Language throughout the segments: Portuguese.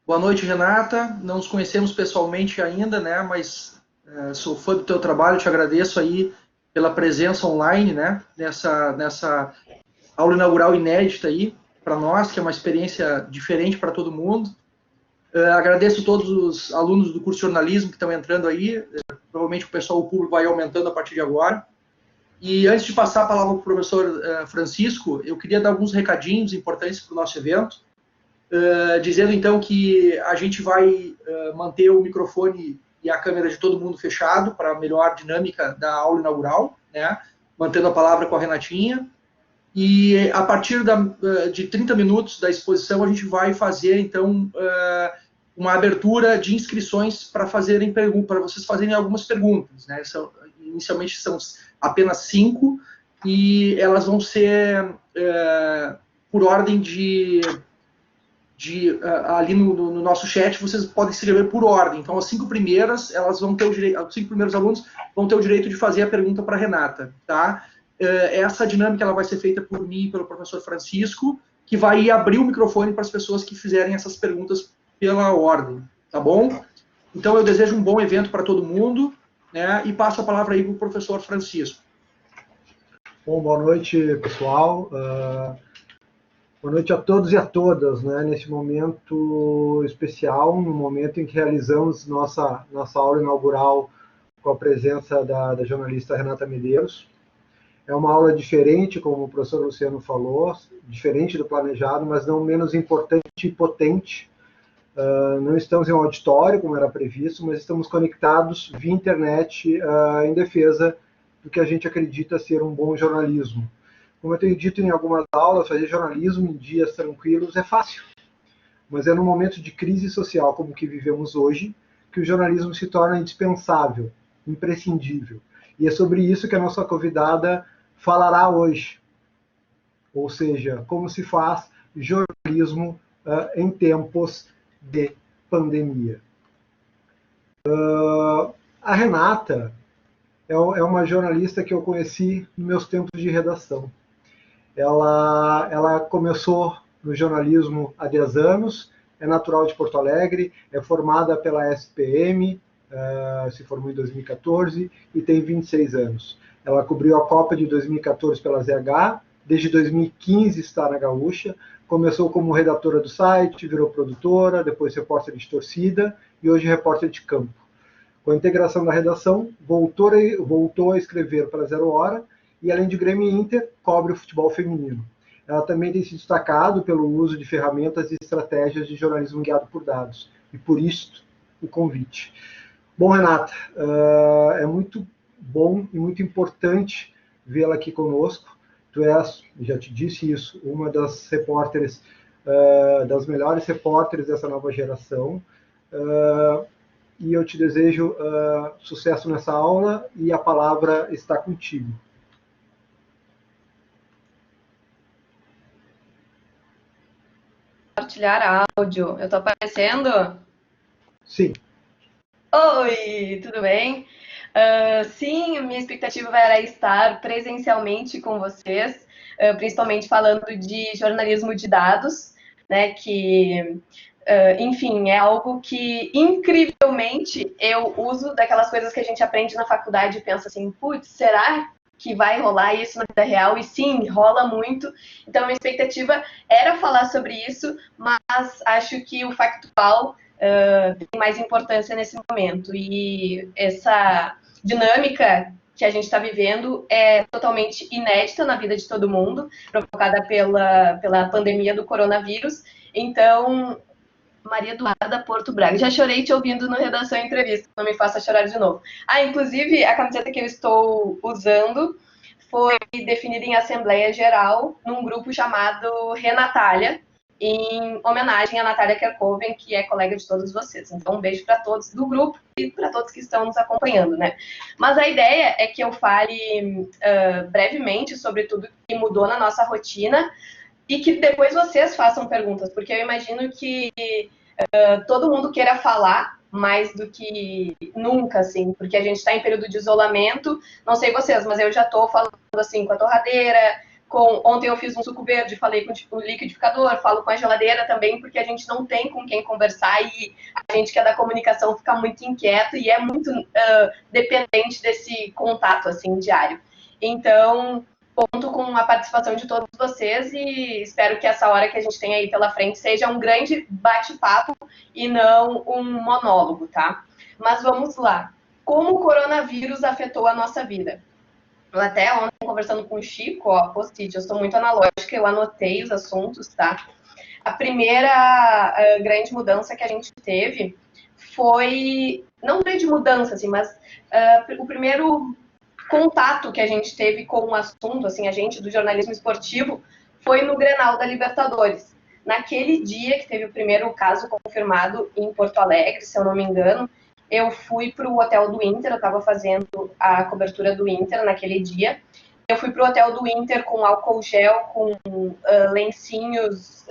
Boa noite, Renata. Não nos conhecemos pessoalmente ainda, né? Mas sou fã do teu trabalho, te agradeço aí pela presença online, né? Nessa aula inaugural inédita aí para nós, que é uma experiência diferente para todo mundo. Agradeço todos os alunos do curso de jornalismo que estão entrando aí. Provavelmente o público vai aumentando a partir de agora. E antes de passar a palavra para o professor Francisco, eu queria dar alguns recadinhos importantes para o nosso evento. Dizendo então que a gente vai manter o microfone e a câmera de todo mundo fechado para melhor dinâmica da aula inaugural, né? Mantendo a palavra com a Renatinha. E a partir de 30 minutos da exposição, a gente vai fazer então uma abertura de inscrições para vocês fazerem algumas perguntas, né? Inicialmente são apenas 5 e elas vão ser por ordem ali no nosso chat, vocês podem escrever por ordem. Então, as 5 primeiras, elas vão ter os 5 primeiros alunos vão ter o direito de fazer a pergunta para a Renata, tá? Essa dinâmica ela vai ser feita por mim e pelo professor Francisco, que vai abrir o microfone para as pessoas que fizerem essas perguntas pela ordem, tá bom? Então, eu desejo um bom evento para todo mundo, né? E passo a palavra aí para o professor Francisco. Bom, boa noite, pessoal. Boa noite a todos e a todas, né? Nesse momento especial, no momento em que realizamos nossa aula inaugural com a presença da jornalista Renata Medeiros. É uma aula diferente, como o professor Luciano falou, diferente do planejado, mas não menos importante e potente. Não estamos em um auditório, como era previsto, mas estamos conectados via internet em defesa do que a gente acredita ser um bom jornalismo. Como eu tenho dito em algumas aulas, fazer jornalismo em dias tranquilos é fácil, mas é num momento de crise social como o que vivemos hoje que o jornalismo se torna indispensável, imprescindível. E é sobre isso que a nossa convidada falará hoje. Ou seja, como se faz jornalismo em tempos de pandemia. A Renata é uma jornalista que eu conheci nos meus tempos de redação. Ela começou no jornalismo há 10 anos, é natural de Porto Alegre, é formada pela SPM, se formou em 2014 e tem 26 anos. Ela cobriu a Copa de 2014 pela ZH, desde 2015 está na Gaúcha, começou como redatora do site, virou produtora, depois repórter de torcida e hoje repórter de campo. Com a integração da redação, voltou a escrever para Zero Hora e, além de Grêmio e Inter, cobre o futebol feminino. Ela também tem se destacado pelo uso de ferramentas e estratégias de jornalismo guiado por dados. E por isso, o convite. Bom, Renata, é muito bom e muito importante vê-la aqui conosco. Tu és, já te disse isso, uma das repórteres, das melhores repórteres dessa nova geração. E eu te desejo sucesso nessa aula e a palavra está contigo. Compartilhar áudio. Eu estou aparecendo? Sim. Oi, tudo bem? Sim, a minha expectativa era estar presencialmente com vocês, principalmente falando de jornalismo de dados, né, que, enfim, é algo que, incrivelmente, eu uso daquelas coisas que a gente aprende na faculdade e pensa assim, putz, será que vai rolar isso na vida real? E sim, rola muito. Então, a minha expectativa era falar sobre isso, mas acho que o factual tem mais importância nesse momento. E essa dinâmica que a gente está vivendo é totalmente inédita na vida de todo mundo, provocada pela pandemia do coronavírus. Então, Maria Eduarda Porto Braga. Já chorei te ouvindo no Redação Entrevista, não me faça chorar de novo. Inclusive, a camiseta que eu estou usando foi definida em Assembleia Geral num grupo chamado Renatália, em homenagem a Natália Kerkoven, que é colega de todos vocês. Então, um beijo para todos do grupo e para todos que estão nos acompanhando, né? Mas a ideia é que eu fale brevemente sobre tudo que mudou na nossa rotina e que depois vocês façam perguntas, porque eu imagino que todo mundo queira falar mais do que nunca, assim, porque a gente está em período de isolamento. Não sei vocês, mas eu já estou falando assim com a torradeira, Ontem eu fiz um suco verde, falei com o liquidificador, falo com a geladeira também, porque a gente não tem com quem conversar e a gente que é da comunicação fica muito inquieto e é muito dependente desse contato, assim, diário. Então, conto com a participação de todos vocês e espero que essa hora que a gente tem aí pela frente seja um grande bate-papo e não um monólogo, tá? Mas vamos lá. Como o coronavírus afetou a nossa vida? Eu até ontem, conversando com o Chico, ó, post-it, eu sou muito analógica, eu anotei os assuntos, tá? A primeira grande mudança que a gente teve foi, não grande mudança, assim, mas o primeiro contato que a gente teve com o assunto, assim, a gente do jornalismo esportivo, foi no Grenal da Libertadores. Naquele dia que teve o primeiro caso confirmado em Porto Alegre, se eu não me engano, eu fui para o hotel do Inter, eu estava fazendo a cobertura do Inter naquele dia. Eu fui para o hotel do Inter com álcool gel, com lencinhos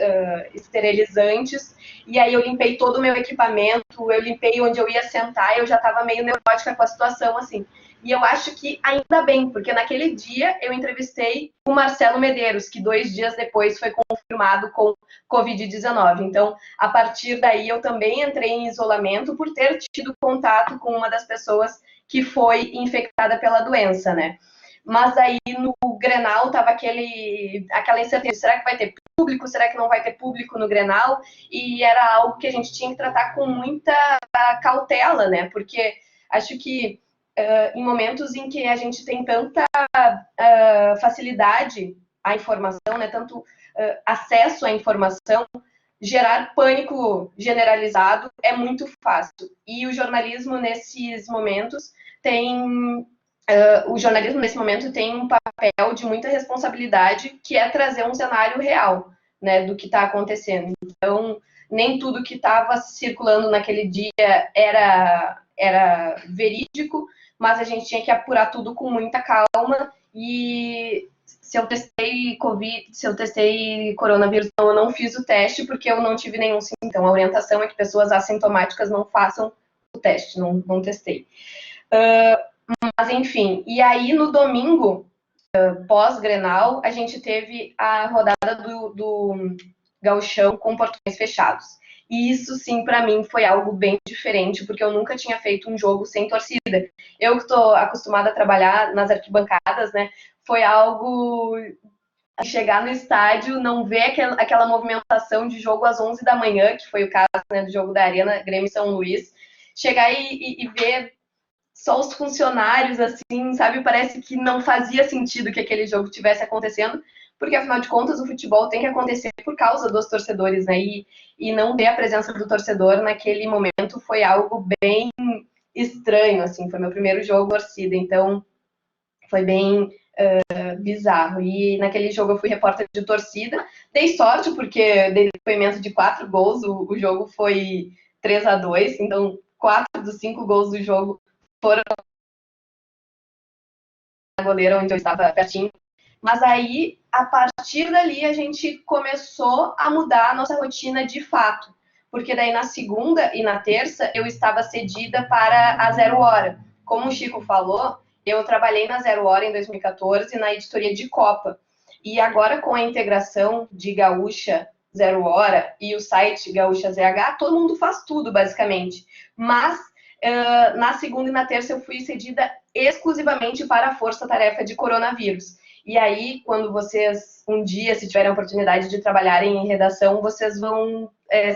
esterilizantes, e aí eu limpei todo o meu equipamento, eu limpei onde eu ia sentar, eu já estava meio neurótica com a situação, assim. E eu acho que ainda bem, porque naquele dia eu entrevistei o Marcelo Medeiros, que 2 dias depois foi confirmado com Covid-19. Então, a partir daí, eu também entrei em isolamento por ter tido contato com uma das pessoas que foi infectada pela doença, né? Mas aí no Grenal tava aquela incerteza, será que vai ter público, será que não vai ter público no Grenal? E era algo que a gente tinha que tratar com muita cautela, né? Porque acho que em momentos em que a gente tem tanta facilidade à informação, né, tanto acesso à informação, gerar pânico generalizado é muito fácil. E o jornalismo nesses momentos tem um papel de muita responsabilidade, que é trazer um cenário real, né, do que está acontecendo. Então, nem tudo que estava circulando naquele dia era verídico, mas a gente tinha que apurar tudo com muita calma. E se eu testei coronavírus, eu não fiz o teste porque eu não tive nenhum sintoma. A orientação é que pessoas assintomáticas não façam o teste, não testei. Mas enfim, e aí no domingo, pós-Grenal, a gente teve a rodada do Gauchão com portões fechados. E isso, sim, para mim foi algo bem diferente, porque eu nunca tinha feito um jogo sem torcida. Eu que estou acostumada a trabalhar nas arquibancadas, né, foi algo... chegar no estádio, não ver aquela movimentação de jogo às 11 da manhã, que foi o caso, né, do jogo da Arena Grêmio São Luís, chegar e ver só os funcionários, assim, sabe? Parece que não fazia sentido que aquele jogo tivesse acontecendo, porque, afinal de contas, o futebol tem que acontecer por causa dos torcedores, né? E não ter a presença do torcedor naquele momento foi algo bem estranho, assim. Foi meu primeiro jogo torcida, então foi bem bizarro. E naquele jogo eu fui repórter de torcida. Dei sorte, porque dei depoimento de 4 gols, o jogo foi 3-2, então 4 dos 5 gols do jogo foram na goleira, onde eu estava pertinho. Mas aí, a partir dali, a gente começou a mudar a nossa rotina de fato. Porque daí na segunda e na terça eu estava cedida para a 0 Hora. Como o Chico falou, eu trabalhei na 0 Hora em 2014 na editoria de Copa. E agora com a integração de Gaúcha 0 Hora e o site Gaúcha ZH, todo mundo faz tudo, basicamente. Mas na segunda e na terça eu fui cedida exclusivamente para a força-tarefa de coronavírus. E aí, quando vocês, um dia, se tiverem a oportunidade de trabalharem em redação, vocês vão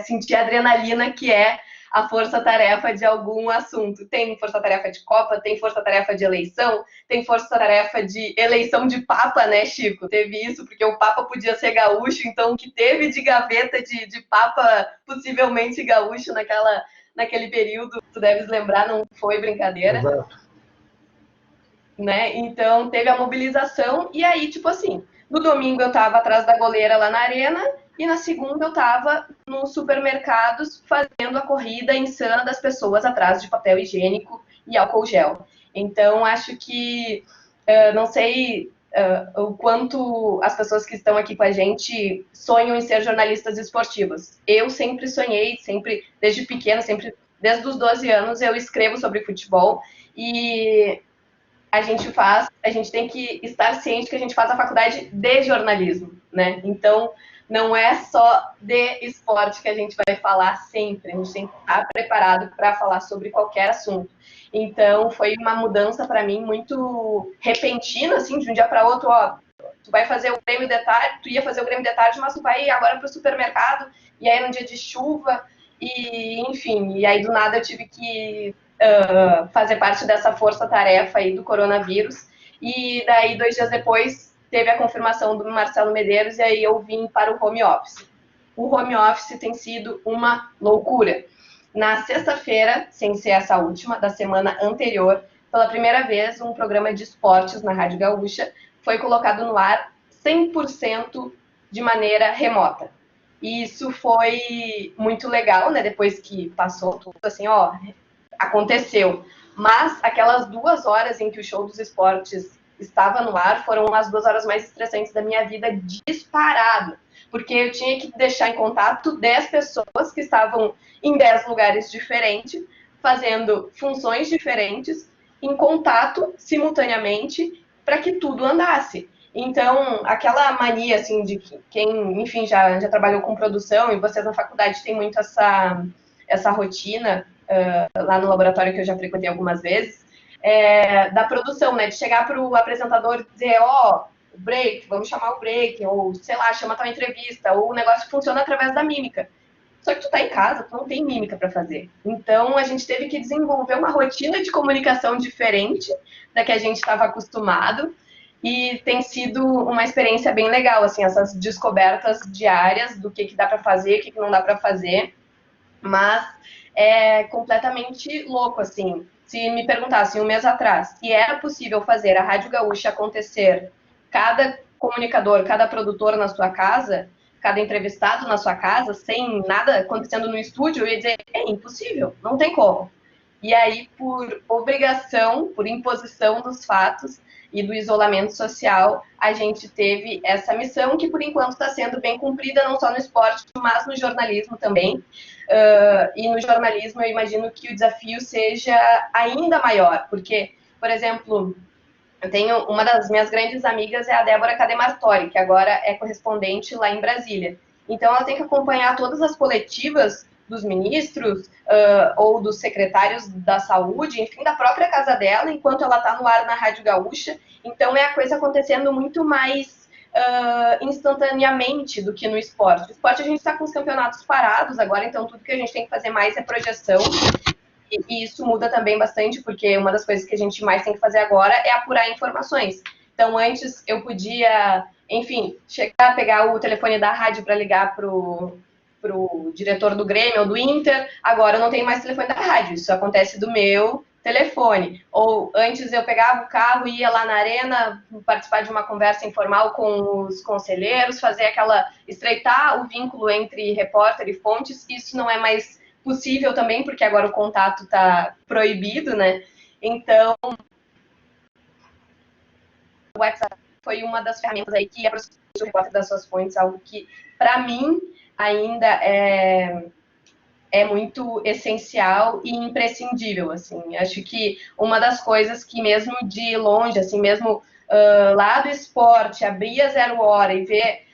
sentir a adrenalina que é a força-tarefa de algum assunto. Tem força-tarefa de Copa, tem força-tarefa de eleição, tem força-tarefa de eleição de Papa, né, Chico? Teve isso, porque o Papa podia ser gaúcho, então o que teve de gaveta de Papa possivelmente gaúcho naquele período, tu deves lembrar, não foi brincadeira. Exato. Né? Então teve a mobilização e aí, tipo assim, no domingo eu tava atrás da goleira lá na arena e na segunda eu tava nos supermercados fazendo a corrida insana das pessoas atrás de papel higiênico e álcool gel. Então acho que, não sei o quanto as pessoas que estão aqui com a gente sonham em ser jornalistas esportivos. Eu sempre sonhei, sempre, desde pequena, sempre, desde os 12 anos eu escrevo sobre futebol e a gente tem que estar ciente que a gente faz a faculdade de jornalismo, né? Então, não é só de esporte que a gente vai falar sempre, a gente tem que estar preparado para falar sobre qualquer assunto. Então, foi uma mudança para mim muito repentina, assim, de um dia para outro, ó, tu vai fazer o Grêmio de tarde, tu ia fazer o Grêmio de tarde, mas tu vai agora para o supermercado, e aí era um dia de chuva, e enfim, e aí do nada eu tive que fazer parte dessa força-tarefa aí do coronavírus, e daí 2 dias depois teve a confirmação do Marcelo Medeiros, e aí eu vim para o home office. O home office tem sido uma loucura. Na sexta-feira, sem ser essa última, da semana anterior, pela primeira vez, um programa de esportes na Rádio Gaúcha foi colocado no ar 100% de maneira remota. E isso foi muito legal, né? Depois que passou tudo, assim, ó, aconteceu. Mas aquelas 2 horas em que o show dos esportes estava no ar foram as 2 horas mais estressantes da minha vida, disparado. Porque eu tinha que deixar em contato 10 pessoas que estavam em 10 lugares diferentes, fazendo funções diferentes, em contato simultaneamente, para que tudo andasse. Então, aquela mania, assim, de quem, enfim, já trabalhou com produção, e vocês na faculdade têm muito essa rotina, lá no laboratório que eu já frequentei algumas vezes, da produção, né? De chegar para o apresentador e dizer, ó, break, vamos chamar o break, ou sei lá, chama tal entrevista, ou o negócio funciona através da mímica. Só que tu tá em casa, tu não tem mímica para fazer. Então a gente teve que desenvolver uma rotina de comunicação diferente da que a gente estava acostumado, e tem sido uma experiência bem legal, assim, essas descobertas diárias do que dá para fazer, o que não dá para fazer, mas é completamente louco, assim. Se me perguntassem 1 mês atrás se era possível fazer a Rádio Gaúcha acontecer, cada comunicador, cada produtor na sua casa, cada entrevistado na sua casa, sem nada acontecendo no estúdio, eu ia dizer, é impossível, não tem como. E aí, por obrigação, por imposição dos fatos e do isolamento social, a gente teve essa missão que, por enquanto, está sendo bem cumprida, não só no esporte, mas no jornalismo também. E no jornalismo, eu imagino que o desafio seja ainda maior, porque, por exemplo, eu tenho uma das minhas grandes amigas, é a Débora Cademartori, que agora é correspondente lá em Brasília. Então, ela tem que acompanhar todas as coletivas dos ministros ou dos secretários da saúde, enfim, da própria casa dela, enquanto ela está no ar na Rádio Gaúcha. Então, é a coisa acontecendo muito mais instantaneamente do que no esporte. No esporte, a gente está com os campeonatos parados agora, então tudo que a gente tem que fazer mais é projeção. E isso muda também bastante, porque uma das coisas que a gente mais tem que fazer agora é apurar informações. Então, antes eu podia, enfim, chegar, pegar o telefone da rádio para ligar pro diretor do Grêmio ou do Inter, agora eu não tenho mais telefone da rádio, isso acontece do meu telefone. Ou antes eu pegava o carro e ia lá na arena participar de uma conversa informal com os conselheiros, estreitar o vínculo entre repórter e fontes, isso não é mais possível também, porque agora o contato está proibido, né? Então, o WhatsApp foi uma das ferramentas aí que aproximou o repórter das suas fontes, algo que, para mim, ainda é muito essencial e imprescindível, assim. Acho que uma das coisas que, mesmo de longe, assim, mesmo lá do esporte, abrir a 0 hora e ver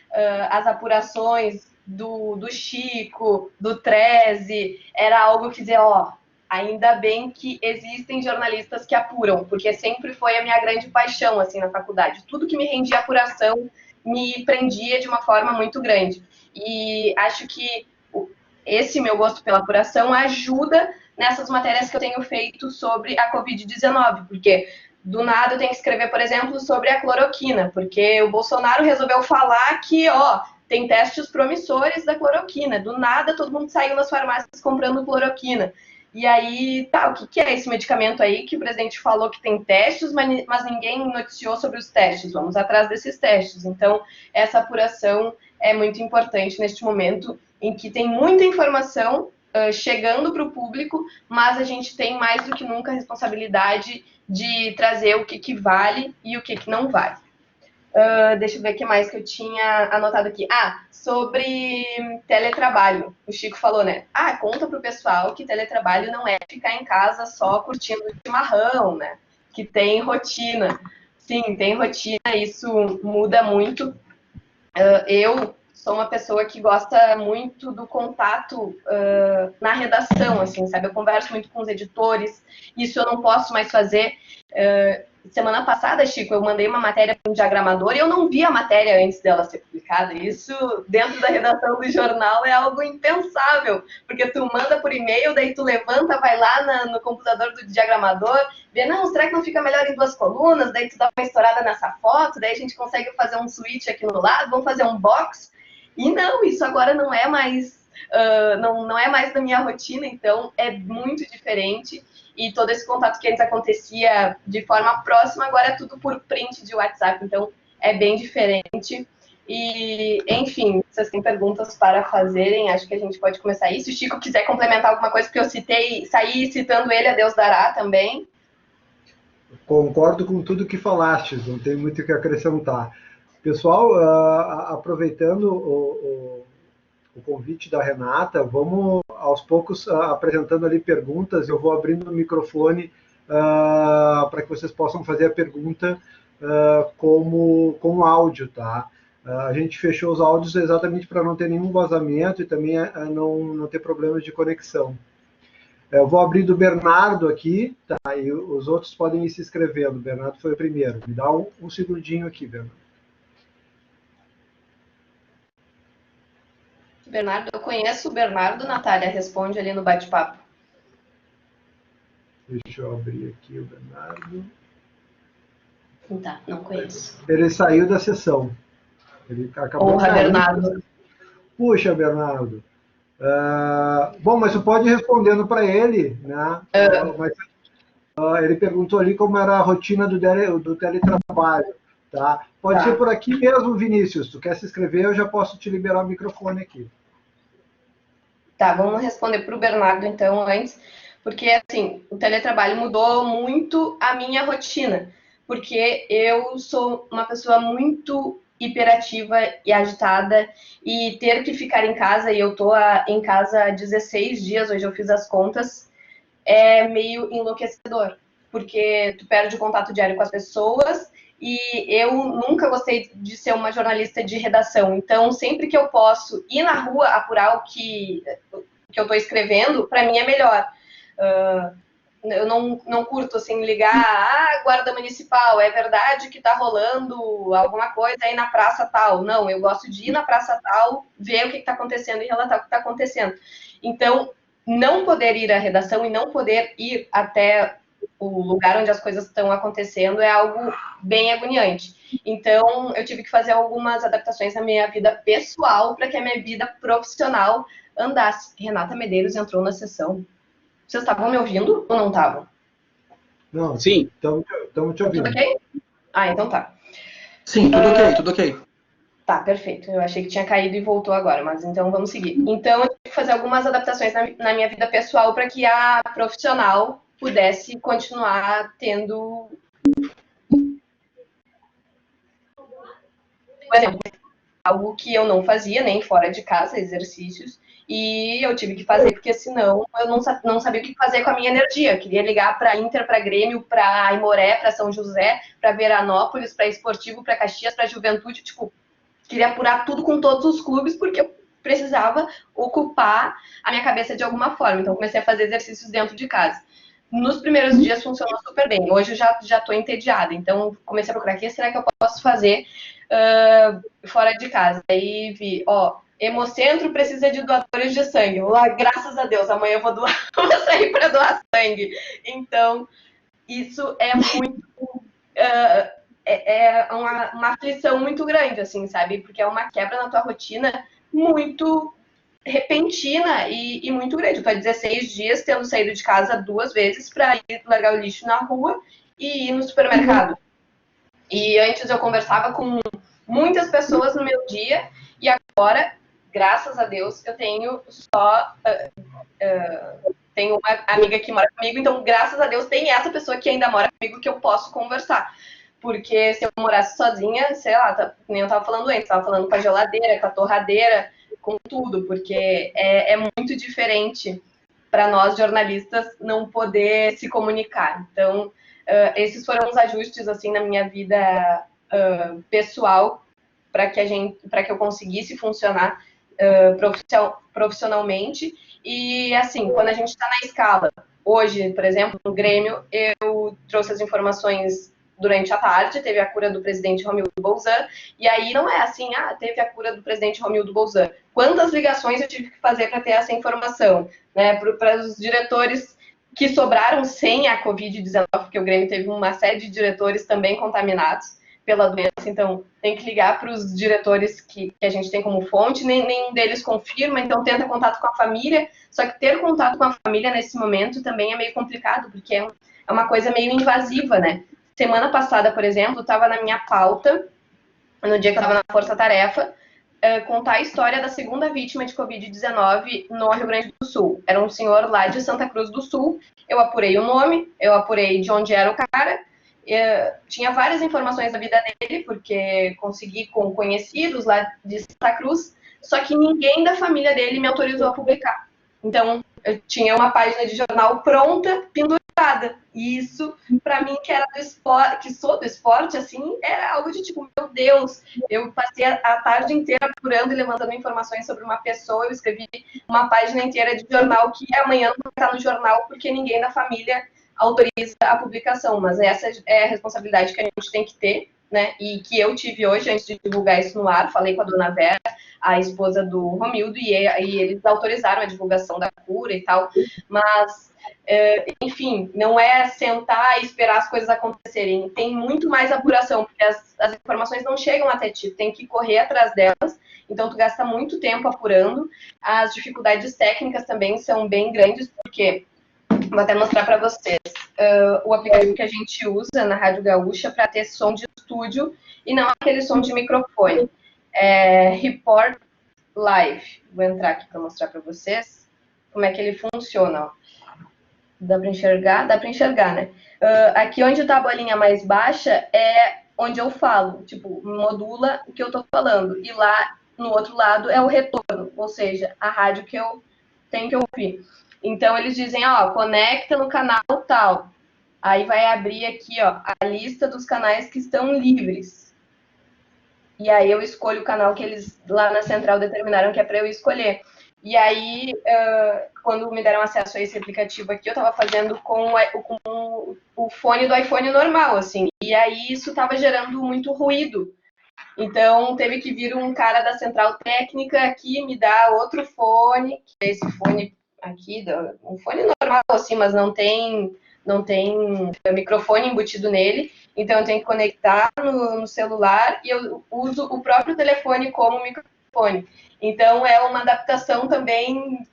as apurações do Chico, do Treze, era algo que dizia, ó, ainda bem que existem jornalistas que apuram, porque sempre foi a minha grande paixão, assim, na faculdade. Tudo que me rendia apuração me prendia de uma forma muito grande. E acho que esse meu gosto pela apuração ajuda nessas matérias que eu tenho feito sobre a Covid-19, porque do nada eu tenho que escrever, por exemplo, sobre a cloroquina, porque o Bolsonaro resolveu falar que, ó, tem testes promissores da cloroquina. Do nada todo mundo saiu nas farmácias comprando cloroquina. E aí, tá, o que é esse medicamento aí que o presidente falou que tem testes, mas ninguém noticiou sobre os testes? Vamos atrás desses testes. Então, essa apuração é muito importante neste momento em que tem muita informação chegando para o público, mas a gente tem mais do que nunca a responsabilidade de trazer o que vale e o que não vale. Deixa eu ver o que mais que eu tinha anotado aqui. Sobre teletrabalho. O Chico falou, né? Conta pro pessoal que teletrabalho não é ficar em casa só curtindo o chimarrão, né? que tem rotina. Sim, tem rotina, isso muda muito. Eu sou uma pessoa que gosta muito do contato na redação, assim, sabe? Eu converso muito com os editores, isso eu não posso mais fazer. Semana passada, Chico, eu mandei uma matéria para um diagramador e eu não vi a matéria antes dela ser publicada. Isso, dentro da redação do jornal, é algo impensável, porque tu manda por e-mail, daí tu levanta, vai lá no computador do diagramador, vê, não, será que não fica melhor em 2 colunas? Daí tu dá uma estourada nessa foto, daí a gente consegue fazer um switch aqui no lado, vamos fazer um box. E não, isso agora não é mais, não é mais da minha rotina, então é muito diferente. E todo esse contato que antes acontecia de forma próxima, agora é tudo por print de WhatsApp, então é bem diferente. E, enfim, vocês têm perguntas para fazerem, acho que a gente pode começar aí. Se o Chico quiser complementar alguma coisa, porque eu saí citando ele, a Deus dará também. Concordo com tudo que falastes, não tem muito o que acrescentar. Pessoal, aproveitando o convite da Renata, vamos aos poucos apresentando ali perguntas. Eu vou abrindo o microfone para que vocês possam fazer a pergunta como áudio, tá? A gente fechou os áudios exatamente para não ter nenhum vazamento e também não ter problemas de conexão. Eu vou abrir do Bernardo aqui, tá? E os outros podem ir se inscrevendo. O Bernardo foi o primeiro. Me dá um segundinho aqui, Bernardo. Bernardo, eu conheço o Bernardo, Natália, responde ali no bate-papo. Deixa eu abrir aqui o Bernardo. Tá, não conheço. Ele saiu da sessão. Ele acabou Porra, Bernardo. Puxa, Bernardo. Bom, mas tu pode ir respondendo para ele, né? Ele perguntou ali como era a rotina do teletrabalho. Tá? Pode ser por aqui mesmo, Vinícius. Tu quer se inscrever, eu já posso te liberar o microfone aqui. Tá, vamos responder para o Bernardo, então, antes. Porque, assim, o teletrabalho mudou muito a minha rotina. Porque eu sou uma pessoa muito hiperativa e agitada. E ter que ficar em casa, e eu tô em casa há 16 dias, hoje eu fiz as contas, é meio enlouquecedor. Porque tu perde o contato diário com as pessoas. E eu nunca gostei de ser uma jornalista de redação. Então, sempre que eu posso ir na rua apurar o que eu estou escrevendo, para mim é melhor. Eu não curto, assim, ligar, guarda municipal, é verdade que está rolando alguma coisa aí na praça tal. Não, eu gosto de ir na praça tal, ver o que está acontecendo e relatar o que está acontecendo. Então, não poder ir à redação e não poder ir até o lugar onde as coisas estão acontecendo é algo bem agoniante. Então, eu tive que fazer algumas adaptações na minha vida pessoal para que a minha vida profissional andasse. Renata Medeiros entrou na sessão. Vocês estavam me ouvindo ou não estavam? Não, sim. Estamos te ouvindo. Tudo ok? Então tá. Sim, tudo ok, tudo ok. Tá, perfeito. Eu achei que tinha caído e voltou agora, mas então vamos seguir. Então, eu tive que fazer algumas adaptações na minha vida pessoal para que a profissional pudesse continuar tendo, por exemplo, algo que eu não fazia nem fora de casa, exercícios, e eu tive que fazer porque senão eu não sabia o que fazer com a minha energia. Eu queria ligar para Inter, para Grêmio, para Aimoré, para São José, para Veranópolis, para Esportivo, para Caxias, para Juventude, tipo, queria apurar tudo com todos os clubes porque eu precisava ocupar a minha cabeça de alguma forma. Então, comecei a fazer exercícios dentro de casa. Nos primeiros dias funcionou super bem. Hoje eu já estou entediada. Então, comecei a procurar o que será que eu posso fazer fora de casa. Aí vi, Hemocentro precisa de doadores de sangue. Lá, graças a Deus, amanhã eu vou sair para doar sangue. Então, isso é muito... é uma aflição muito grande, assim, sabe? Porque é uma quebra na tua rotina muito repentina e muito grande. Eu tô há 16 dias tendo saído de casa 2 vezes para ir largar o lixo na rua e ir no supermercado. E antes eu conversava com muitas pessoas no meu dia e agora, graças a Deus, eu tenho só... tenho uma amiga que mora comigo, então, graças a Deus, tem essa pessoa que ainda mora comigo que eu posso conversar. Porque se eu morasse sozinha, sei lá, nem eu tava falando antes, tava falando com a geladeira, com a torradeira, com tudo, porque é muito diferente para nós jornalistas não poder se comunicar. Então, Esses foram os ajustes, assim, na minha vida pessoal para que eu conseguisse funcionar profissionalmente. E, assim, quando a gente está na escala, hoje, por exemplo, no Grêmio, eu trouxe as informações durante a tarde, teve a cura do presidente Romildo Bolzan, e aí não é assim, teve a cura do presidente Romildo Bolzan. Quantas ligações eu tive que fazer para ter essa informação? Né, para os diretores que sobraram sem a Covid-19, porque o Grêmio teve uma série de diretores também contaminados pela doença, então tem que ligar para os diretores que a gente tem como fonte, nenhum deles confirma, então tenta contato com a família, só que ter contato com a família nesse momento também é meio complicado, porque é uma coisa meio invasiva, né? Semana passada, por exemplo, estava na minha pauta, no dia que eu estava na Força Tarefa, contar a história da segunda vítima de Covid-19 no Rio Grande do Sul. Era um senhor lá de Santa Cruz do Sul, eu apurei o nome, eu apurei de onde era o cara, tinha várias informações da vida dele, porque consegui com conhecidos lá de Santa Cruz, só que ninguém da família dele me autorizou a publicar. Então, eu tinha uma página de jornal pronta, pendurada. E isso, para mim, que era do esporte, que sou do esporte, assim, era algo de tipo, meu Deus, eu passei a tarde inteira apurando e levantando informações sobre uma pessoa, eu escrevi uma página inteira de jornal que amanhã não vai estar no jornal porque ninguém da família autoriza a publicação, mas essa é a responsabilidade que a gente tem que ter, né, e que eu tive hoje, antes de divulgar isso no ar, falei com a dona Vera, a esposa do Romildo, e eles autorizaram a divulgação da cura e tal, mas, enfim, não é sentar e esperar as coisas acontecerem, tem muito mais apuração, porque as informações não chegam até ti, tem que correr atrás delas, então tu gasta muito tempo apurando, as dificuldades técnicas também são bem grandes, porque vou até mostrar para vocês o aplicativo que a gente usa na Rádio Gaúcha para ter som de estúdio e não aquele som de microfone. Report Live. Vou entrar aqui para mostrar para vocês como é que ele funciona. Ó. Dá para enxergar? Dá para enxergar, né? Aqui onde está a bolinha mais baixa é onde eu falo, tipo, modula o que eu estou falando. E lá, no outro lado, é o retorno, ou seja, a rádio que eu tenho que ouvir. Então, eles dizem, conecta no canal tal. Aí vai abrir aqui, a lista dos canais que estão livres. E aí eu escolho o canal que eles lá na central determinaram que é para eu escolher. E aí, quando me deram acesso a esse aplicativo aqui, eu estava fazendo com o fone do iPhone normal, assim. E aí isso estava gerando muito ruído. Então, teve que vir um cara da central técnica aqui me dar outro fone, que é esse fone aqui, um fone normal, assim, mas não tem microfone embutido nele, então eu tenho que conectar no celular e eu uso o próprio telefone como microfone. Então é uma adaptação também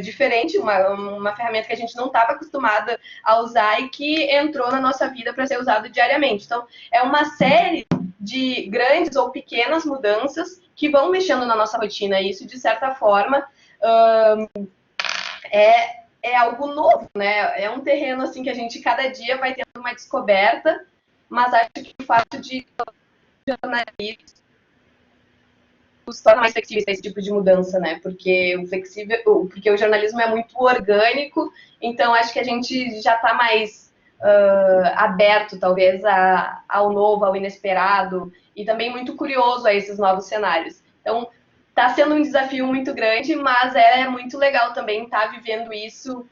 diferente, uma ferramenta que a gente não estava acostumada a usar e que entrou na nossa vida para ser usado diariamente. Então é uma série de grandes ou pequenas mudanças que vão mexendo na nossa rotina, e isso, de certa forma, é algo novo, né? É um terreno assim que a gente cada dia vai tendo uma descoberta, mas acho que o fato de jornalismo os torna mais flexíveis a esse tipo de mudança, né? Porque o jornalismo é muito orgânico, então acho que a gente já está mais aberto, talvez, ao novo, ao inesperado, e também muito curioso a esses novos cenários. Então, está sendo um desafio muito grande, mas é muito legal também estar vivendo isso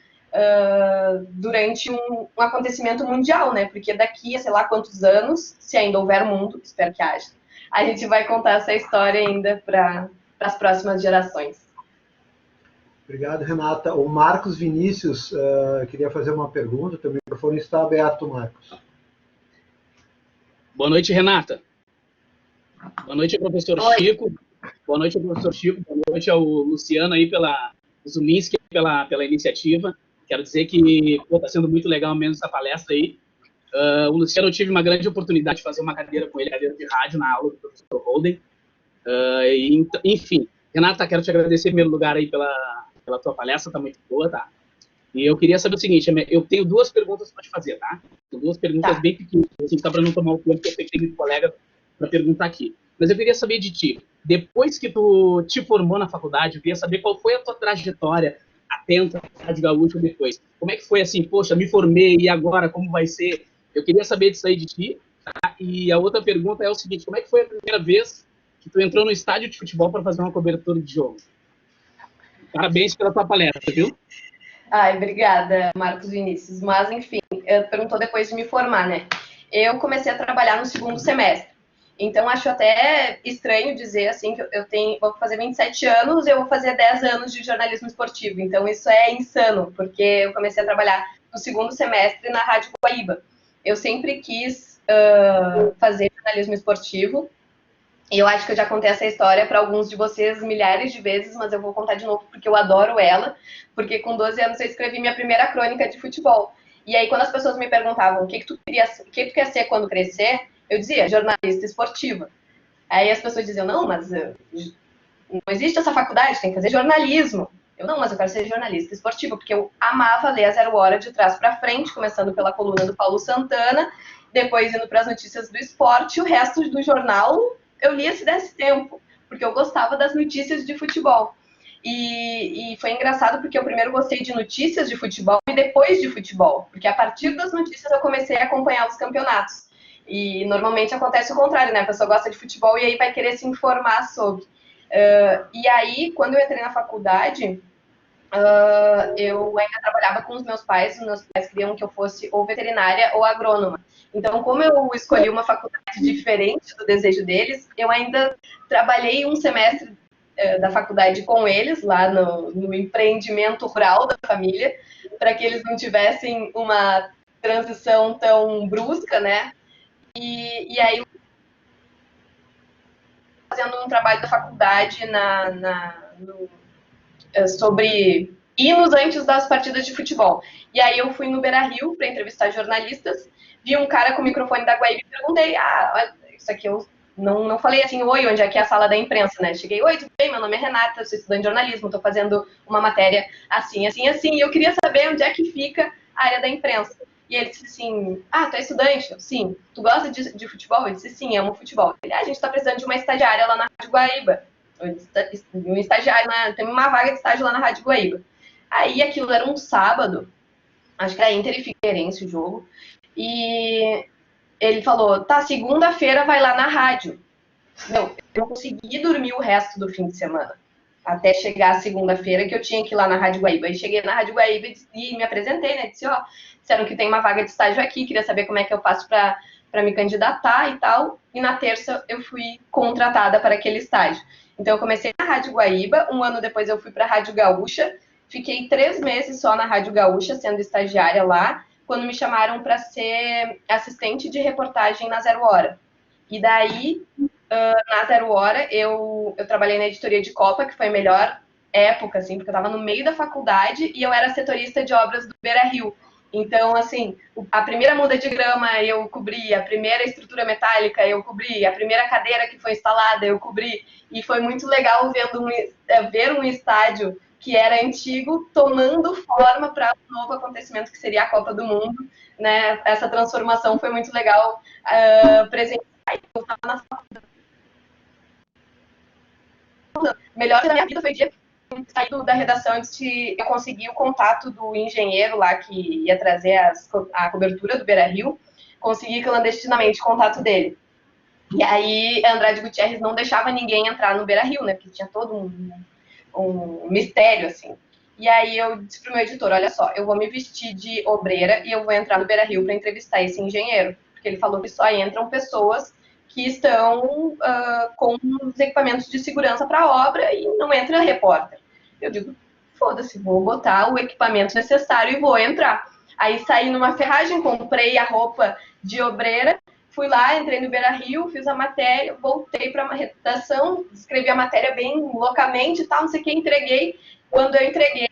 durante um acontecimento mundial, né? Porque daqui a sei lá quantos anos, se ainda houver mundo, espero que haja, a gente vai contar essa história ainda para as próximas gerações. Obrigado, Renata. O Marcos Vinícius queria fazer uma pergunta, teu microfone está aberto, Marcos. Boa noite, Renata. Boa noite, professor Chico. Boa noite ao professor Chico, boa noite ao Luciano aí Zuminski pela iniciativa. Quero dizer que está sendo muito legal mesmo essa palestra aí. O Luciano, eu tive uma grande oportunidade de fazer uma cadeira com ele, cadeira de rádio, na aula do professor Holden. Enfim, Renata, quero te agradecer em primeiro lugar aí pela tua palestra, está muito boa, tá? E eu queria saber o seguinte, eu tenho duas perguntas para te fazer, tá? São duas perguntas bem pequenas, assim, tá, para não tomar o tempo, porque eu sei que tem muito colega para perguntar aqui. Mas eu queria saber de ti, depois que tu te formou na faculdade, eu queria saber qual foi a tua trajetória até entrar na Rádio Gaúcha depois. Como é que foi assim, poxa, me formei, e agora como vai ser? Eu queria saber disso aí de ti, tá? E a outra pergunta é o seguinte, como é que foi a primeira vez que tu entrou no estádio de futebol para fazer uma cobertura de jogo? Parabéns pela tua palestra, viu? Ai, obrigada, Marcos Vinícius. Mas, enfim, perguntou depois de me formar, né? Eu comecei a trabalhar no segundo semestre. Então, acho até estranho dizer, assim, que vou fazer 27 anos, eu vou fazer 10 anos de jornalismo esportivo. Então, isso é insano, porque eu comecei a trabalhar no segundo semestre na Rádio Guaíba. Eu sempre quis fazer jornalismo esportivo. E eu acho que eu já contei essa história para alguns de vocês milhares de vezes, mas eu vou contar de novo porque eu adoro ela. Porque com 12 anos eu escrevi minha primeira crônica de futebol. E aí, quando as pessoas me perguntavam o que tu quer ser quando crescer, eu dizia jornalista esportiva. Aí as pessoas diziam, não, mas não existe essa faculdade, tem que fazer jornalismo. Eu, não, mas eu quero ser jornalista esportiva, porque eu amava ler a Zero Hora de trás para frente, começando pela coluna do Paulo Santana, depois indo para as notícias do esporte, e o resto do jornal eu lia se desse tempo, porque eu gostava das notícias de futebol. E foi engraçado porque eu primeiro gostei de notícias de futebol e depois de futebol, porque a partir das notícias eu comecei a acompanhar os campeonatos. E normalmente acontece o contrário, né? A pessoa gosta de futebol e aí vai querer se informar sobre. E aí, quando eu entrei na faculdade, eu ainda trabalhava com os meus pais queriam que eu fosse ou veterinária ou agrônoma. Então, como eu escolhi uma faculdade diferente do desejo deles, eu ainda trabalhei um semestre da faculdade com eles, lá no empreendimento rural da família, para que eles não tivessem uma transição tão brusca, né? E aí, fazendo um trabalho da faculdade sobre hinos antes das partidas de futebol. E aí eu fui no Beira-Rio para entrevistar jornalistas, vi um cara com o microfone da Guaíba e perguntei, isso aqui eu não falei assim, oi, onde é que é a sala da imprensa, né? Cheguei, oi, tudo bem? Meu nome é Renata, sou estudante de jornalismo, estou fazendo uma matéria assim, assim, assim, e eu queria saber onde é que fica a área da imprensa. E ele disse assim, tu é estudante? Eu, sim. Tu gosta de futebol? Eu disse, sim, amo futebol. Ele, a gente está precisando de uma estagiária lá na Rádio Guaíba. Um estagiário, tem uma vaga de estágio lá na Rádio Guaíba. Aí aquilo era um sábado, acho que era Inter e Figueirense o jogo, e ele falou, tá, segunda-feira vai lá na rádio. Meu, eu não consegui dormir o resto do fim de semana, até chegar a segunda-feira, que eu tinha que ir lá na Rádio Guaíba. Aí cheguei na Rádio Guaíba e me apresentei, né, disse, disseram que tem uma vaga de estágio aqui, queria saber como é que eu faço para me candidatar e tal, e na terça eu fui contratada para aquele estágio. Então eu comecei na Rádio Guaíba, um ano depois eu fui para a Rádio Gaúcha, fiquei 3 meses só na Rádio Gaúcha, sendo estagiária lá, quando me chamaram para ser assistente de reportagem na Zero Hora. E daí, na Zero Hora, eu trabalhei na editoria de Copa, que foi a melhor época, assim, porque eu estava no meio da faculdade e eu era setorista de obras do Beira-Rio. Então, assim, a primeira muda de grama eu cobri, a primeira estrutura metálica eu cobri, a primeira cadeira que foi instalada eu cobri. E foi muito legal ver um estádio que era antigo tomando forma para um novo acontecimento que seria a Copa do Mundo, né? Essa transformação foi muito legal presenciar. Eu estava na faculdade. O melhor da minha vida foi o dia que eu saí da redação antes de eu conseguir o contato do engenheiro lá que ia trazer a cobertura do Beira-Rio, consegui clandestinamente o contato dele. E aí, Andrade Gutierrez não deixava ninguém entrar no Beira-Rio, né? Porque tinha todo um mistério, assim. E aí eu disse pro meu editor, olha só, eu vou me vestir de obreira e eu vou entrar no Beira-Rio para entrevistar esse engenheiro. Porque ele falou que só entram pessoas que estão com os equipamentos de segurança para a obra e não entra repórter. Eu digo, foda-se, vou botar o equipamento necessário e vou entrar. Aí saí numa ferragem, comprei a roupa de obreira, fui lá, entrei no Beira-Rio, fiz a matéria, voltei para uma redação, escrevi a matéria bem loucamente e tal, não sei o que, entreguei. Quando eu entreguei,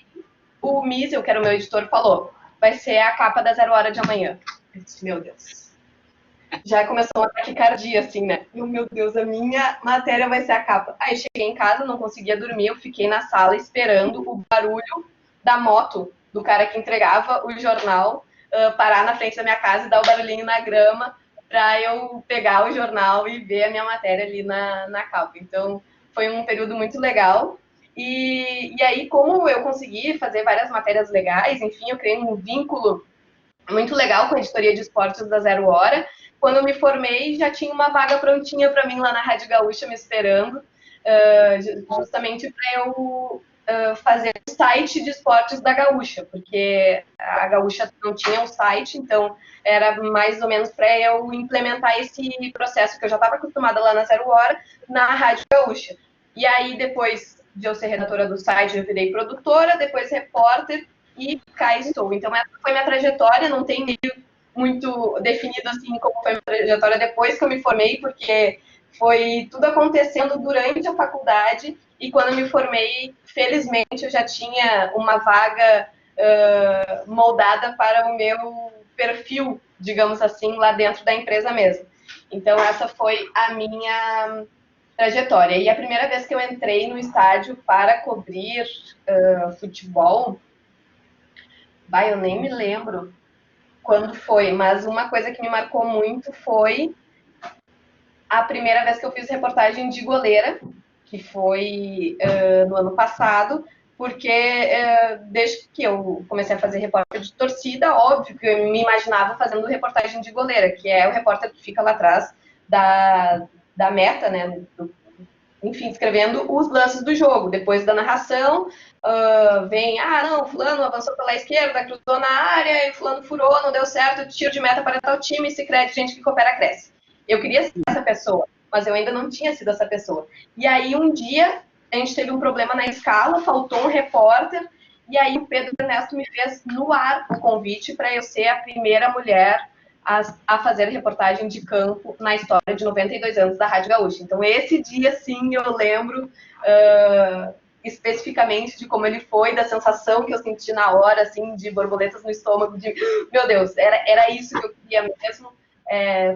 o Miesel, que era o meu editor, falou, vai ser a capa da Zero Hora de amanhã. Eu disse, meu Deus. Já começou um ataque cardíaco, assim, né? Meu Deus, a minha matéria vai ser a capa. Aí cheguei em casa, não conseguia dormir, eu fiquei na sala esperando o barulho da moto do cara que entregava o jornal parar na frente da minha casa e dar o barulhinho na grama para eu pegar o jornal e ver a minha matéria ali na capa. Então, foi um período muito legal. E aí, como eu consegui fazer várias matérias legais, enfim, eu criei um vínculo muito legal com a editoria de esportes da Zero Hora. Quando eu me formei, já tinha uma vaga prontinha para mim lá na Rádio Gaúcha me esperando, justamente para eu fazer o site de esportes da Gaúcha, porque a Gaúcha não tinha um site, então era mais ou menos para eu implementar esse processo que eu já estava acostumada lá na Zero Hora, na Rádio Gaúcha. E aí, depois de eu ser redatora do site, eu virei produtora, depois repórter, e cá estou. Então, essa foi minha trajetória, não tem meio muito definido assim como foi minha trajetória depois que eu me formei, porque foi tudo acontecendo durante a faculdade, e quando eu me formei, felizmente, eu já tinha uma vaga moldada para o meu perfil, digamos assim, lá dentro da empresa mesmo. Então, essa foi a minha trajetória. E a primeira vez que eu entrei no estádio para cobrir futebol, eu nem me lembro quando foi, mas uma coisa que me marcou muito foi a primeira vez que eu fiz reportagem de goleira, que foi no ano passado, porque desde que eu comecei a fazer repórter de torcida, óbvio que eu me imaginava fazendo reportagem de goleira, que é o repórter que fica lá atrás da meta, né? Enfim, escrevendo os lances do jogo. Depois da narração, vem, não, fulano avançou pela esquerda, cruzou na área, e fulano furou, não deu certo, tiro de meta para tal time, se cresce, gente que coopera, cresce. Eu queria ser essa pessoa, mas eu ainda não tinha sido essa pessoa. E aí, um dia, a gente teve um problema na escala, faltou um repórter, e aí o Pedro Ernesto me fez no ar o convite para eu ser a primeira mulher a fazer reportagem de campo na história de 92 anos da Rádio Gaúcha. Então, esse dia, sim, eu lembro especificamente de como ele foi, da sensação que eu senti na hora, assim, de borboletas no estômago, de, meu Deus, era isso que eu queria mesmo.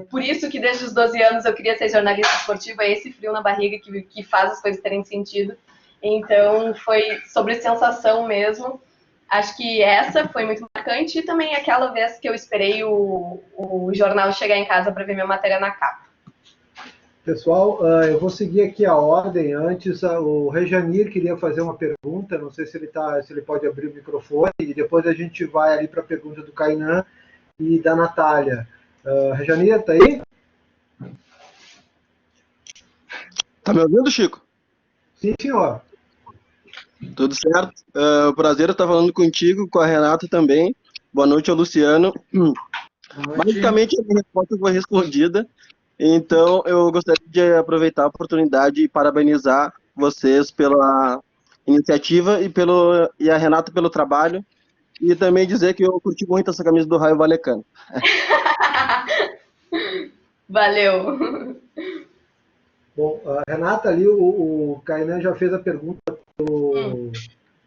Por isso que desde os 12 anos eu queria ser jornalista esportiva, é esse frio na barriga que faz as coisas terem sentido. Então, foi sobre sensação mesmo. Acho que essa foi muito marcante, e também aquela vez que eu esperei o jornal chegar em casa para ver minha matéria na capa. Pessoal, eu vou seguir aqui a ordem. Antes, o Rejanir queria fazer uma pergunta, não sei se ele pode abrir o microfone, e depois a gente vai ali para a pergunta do Kainan e da Natália. Rejanir, está aí? Tá me ouvindo, Chico? Sim, senhor. Tudo certo? É um prazer estar falando contigo, com a Renata também. Boa noite ao Luciano. Basicamente, a minha resposta foi respondida. Então, eu gostaria de aproveitar a oportunidade e parabenizar vocês pela iniciativa e a Renata pelo trabalho. E também dizer que eu curti muito essa camisa do Raio Valecano. Valeu. Bom, a Renata ali, o Kainan já fez a pergunta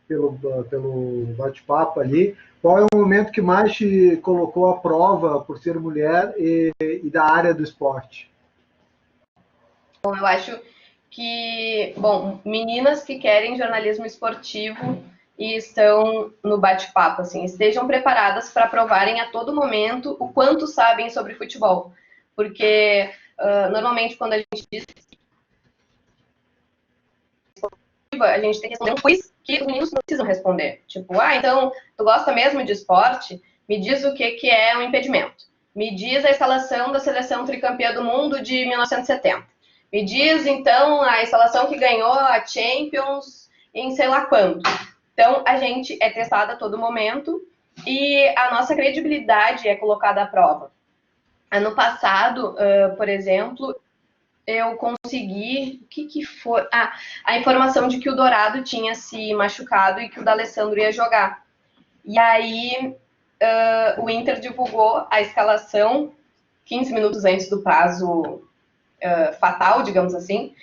pelo bate-papo ali. Qual é o momento que mais te colocou à prova por ser mulher e da área do esporte? Bom, eu acho que, meninas que querem jornalismo esportivo e estão no bate-papo, assim, estejam preparadas para provarem a todo momento o quanto sabem sobre futebol. Porque, normalmente, quando a gente diz a gente tem que responder um quiz que os meninos não precisam responder. Tipo, então, tu gosta mesmo de esporte? Me diz o que é um impedimento. Me diz a escalação da seleção tricampeã do mundo de 1970. Me diz, então, a escalação que ganhou a Champions em sei lá quando. Então, a gente é testada a todo momento e a nossa credibilidade é colocada à prova. Ano passado, por exemplo, eu consegui, o que foi? A informação de que o Dourado tinha se machucado e que o D'Alessandro ia jogar. E aí, o Inter divulgou a escalação 15 minutos antes do prazo fatal, digamos assim,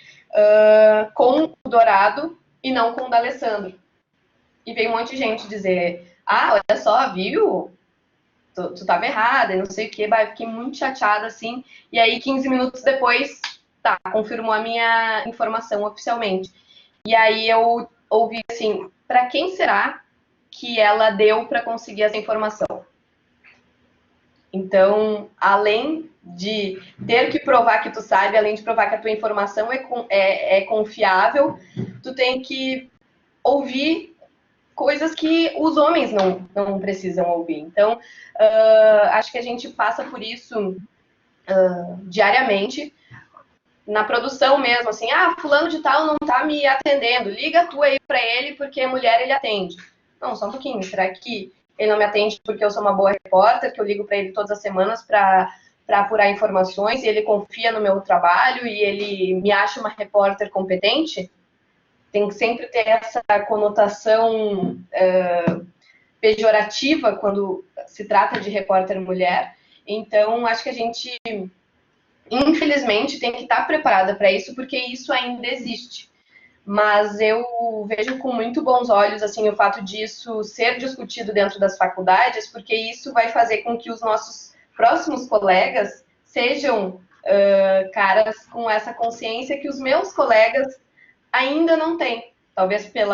com o Dourado e não com o D'Alessandro. E veio um monte de gente dizer, olha só, viu? Tu tava errada, e não sei o quê. Fiquei muito chateada, assim. E aí, 15 minutos depois, confirmou a minha informação oficialmente. E aí eu ouvi assim, para quem será que ela deu para conseguir essa informação? Então, além de ter que provar que tu sabe, além de provar que a tua informação é confiável, tu tem que ouvir coisas que os homens não precisam ouvir. Então, acho que a gente passa por isso diariamente, na produção mesmo, assim, fulano de tal não tá me atendendo, liga tu aí pra ele, porque mulher ele atende. Não, só um pouquinho, será que ele não me atende porque eu sou uma boa repórter, que eu ligo pra ele todas as semanas pra apurar informações, e ele confia no meu trabalho, e ele me acha uma repórter competente? Tem que sempre ter essa conotação pejorativa quando se trata de repórter mulher. Então, acho que a gente, infelizmente, tem que estar preparada para isso, porque isso ainda existe. Mas eu vejo com muito bons olhos assim, o fato disso ser discutido dentro das faculdades, porque isso vai fazer com que os nossos próximos colegas sejam caras com essa consciência que os meus colegas ainda não têm. Talvez pelo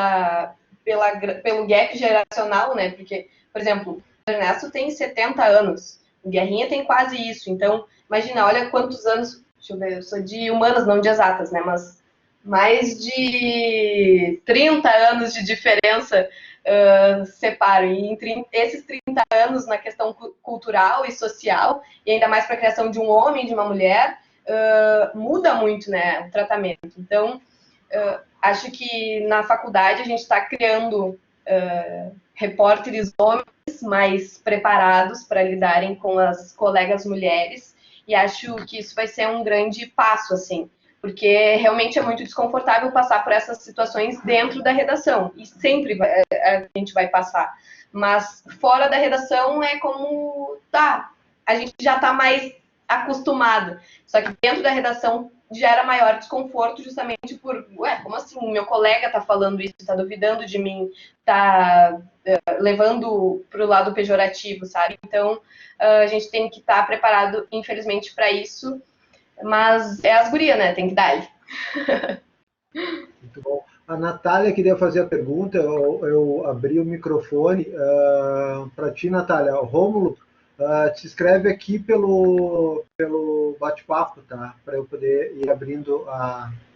gap geracional, né? Porque, por exemplo, o Ernesto tem 70 anos, o Guerrinha tem quase isso. Então, imagina, olha quantos anos... Deixa eu ver, eu sou de humanas, não de exatas, né? Mas mais de 30 anos de diferença separam. E entre esses 30 anos na questão cultural e social, e ainda mais para a criação de um homem e de uma mulher, muda muito, né, o tratamento. Então, acho que na faculdade a gente está criando repórteres homens mais preparados para lidarem com as colegas mulheres, e acho que isso vai ser um grande passo, assim, porque realmente é muito desconfortável passar por essas situações dentro da redação, e sempre a gente vai passar. Mas fora da redação é como, a gente já está mais acostumado. Só que dentro da redação gera maior desconforto justamente por, como assim, meu colega está falando isso, está duvidando de mim, está levando para o lado pejorativo, sabe? Então, a gente tem que estar preparado, infelizmente, para isso. Mas é as gurias, né? Tem que dar. Muito bom. A Natália queria fazer a pergunta, eu abri o microfone para ti, Natália. O Rômulo te escreve aqui pelo bate-papo, tá? Para eu poder ir abrindo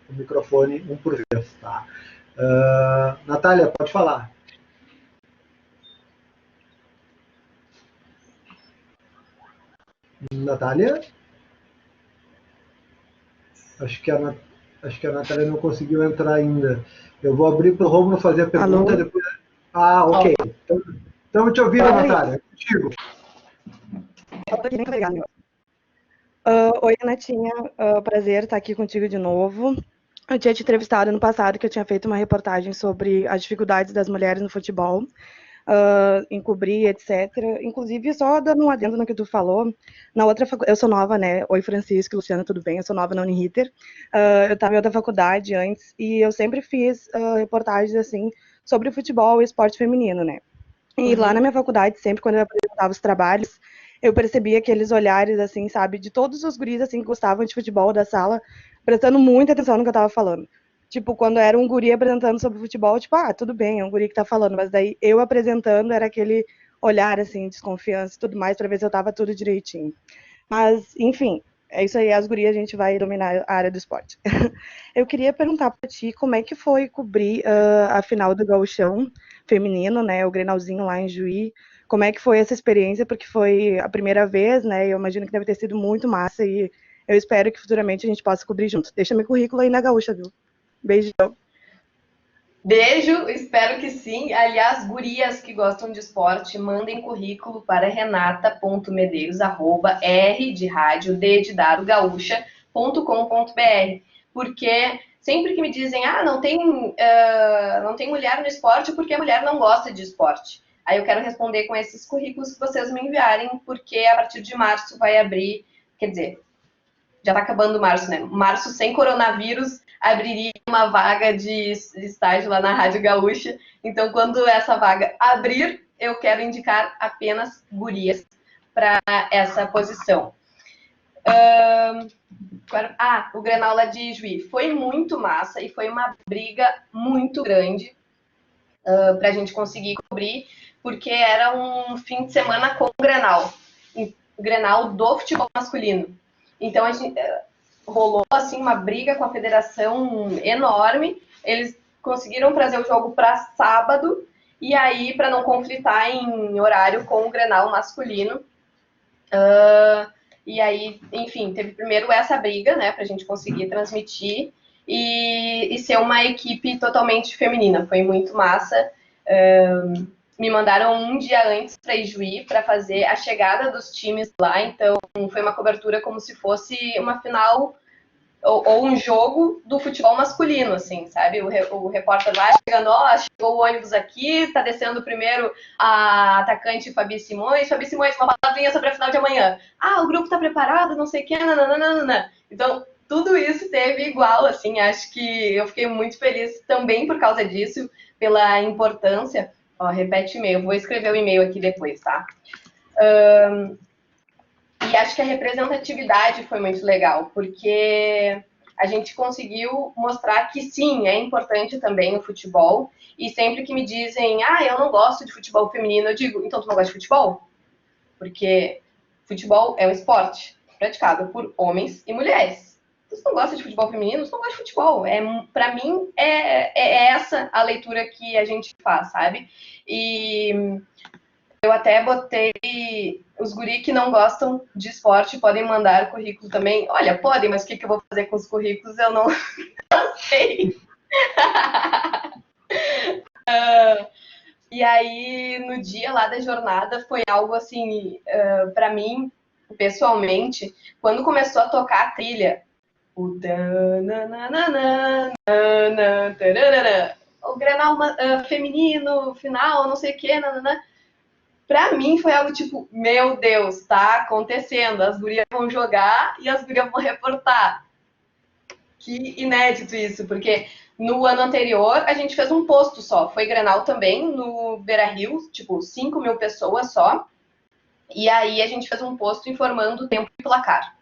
o microfone um por vez, tá? Natália, pode falar. Natália? Acho que a Natália não conseguiu entrar ainda. Eu vou abrir para o Rômulo fazer a pergunta. Alô? Depois... ok. Estamos te ouvindo, Natália. Contigo. Muito obrigada. Oi, Natinha. Prazer estar aqui contigo de novo. Eu tinha te entrevistado no passado, que eu tinha feito uma reportagem sobre as dificuldades das mulheres no futebol, em cobrir, etc. Inclusive, só dando um adendo no que tu falou, na outra eu sou nova, né? Oi, Francisco, Luciana, tudo bem? Eu sou nova na Uniriter. Eu estava em outra faculdade antes e eu sempre fiz reportagens, assim, sobre futebol e esporte feminino, né? E lá na minha faculdade, sempre quando eu apresentava os trabalhos, eu percebia aqueles olhares, assim, sabe, de todos os guris, assim, que gostavam de futebol da sala, prestando muita atenção no que eu tava falando. Tipo, quando era um guri apresentando sobre futebol, tipo, tudo bem, é um guri que tá falando, mas daí eu apresentando era aquele olhar, assim, desconfiança e tudo mais, pra ver se eu tava tudo direitinho. Mas, enfim, é isso aí, as gurias a gente vai dominar a área do esporte. Eu queria perguntar pra ti como é que foi cobrir a final do Gauchão feminino, né, o Grenalzinho lá em Juí. Como é que foi essa experiência? Porque foi a primeira vez, né? Eu imagino que deve ter sido muito massa e eu espero que futuramente a gente possa cobrir junto. Deixa meu currículo aí na Gaúcha, viu? Beijão. Beijo, espero que sim. Aliás, gurias que gostam de esporte, mandem currículo para renata.medeiros@r de rádio, d de dado, gaúcha.com.br, porque sempre que me dizem, não tem mulher no esporte porque a mulher não gosta de esporte. Aí eu quero responder com esses currículos que vocês me enviarem, porque a partir de março vai abrir, quer dizer, já está acabando março, né? Março sem coronavírus abriria uma vaga de estágio lá na Rádio Gaúcha. Então, quando essa vaga abrir, eu quero indicar apenas gurias para essa posição. O Grenal lá de Juí foi muito massa e foi uma briga muito grande para a gente conseguir cobrir, porque era um fim de semana com o Grenal do futebol masculino. Então, a gente rolou assim uma briga com a federação enorme. Eles conseguiram trazer o jogo para sábado E aí, para não conflitar em horário com o Grenal masculino, e aí, enfim, teve primeiro essa briga, né, para a gente conseguir transmitir e ser uma equipe totalmente feminina. Foi muito massa. Me mandaram um dia antes para Ijuí para fazer a chegada dos times lá, então foi uma cobertura como se fosse uma final ou um jogo do futebol masculino, assim, sabe? O repórter lá chegando, ó, chegou o ônibus aqui, tá descendo primeiro a atacante Fabi Simões, uma palavrinha sobre a final de amanhã. Ah, o grupo tá preparado, não sei o quê, nananana. Então, tudo isso teve igual, assim, acho que eu fiquei muito feliz também por causa disso, pela importância. Ó, repete e-mail, vou escrever o e-mail aqui depois, tá? E acho que a representatividade foi muito legal, porque a gente conseguiu mostrar que sim, é importante também o futebol. E sempre que me dizem, eu não gosto de futebol feminino, eu digo, então tu não gosta de futebol? Porque futebol é um esporte praticado por homens e mulheres. Se você não gosta de futebol feminino, você não gosta de futebol. Para mim, é essa a leitura que a gente faz, sabe? E eu até botei os guri que não gostam de esporte, podem mandar currículo também. Olha, podem, mas o que eu vou fazer com os currículos eu não, não sei. E aí, no dia lá da jornada, foi algo assim, para mim, pessoalmente, quando começou a tocar a trilha, o Grenal feminino, final, não sei o que, pra mim foi algo tipo, meu Deus, tá acontecendo, as gurias vão jogar e as gurias vão reportar. Que inédito isso, porque no ano anterior a gente fez um posto só, foi Grenal também, no Beira-Rio, tipo, 5.000 pessoas só, e aí a gente fez um posto informando o tempo e placar.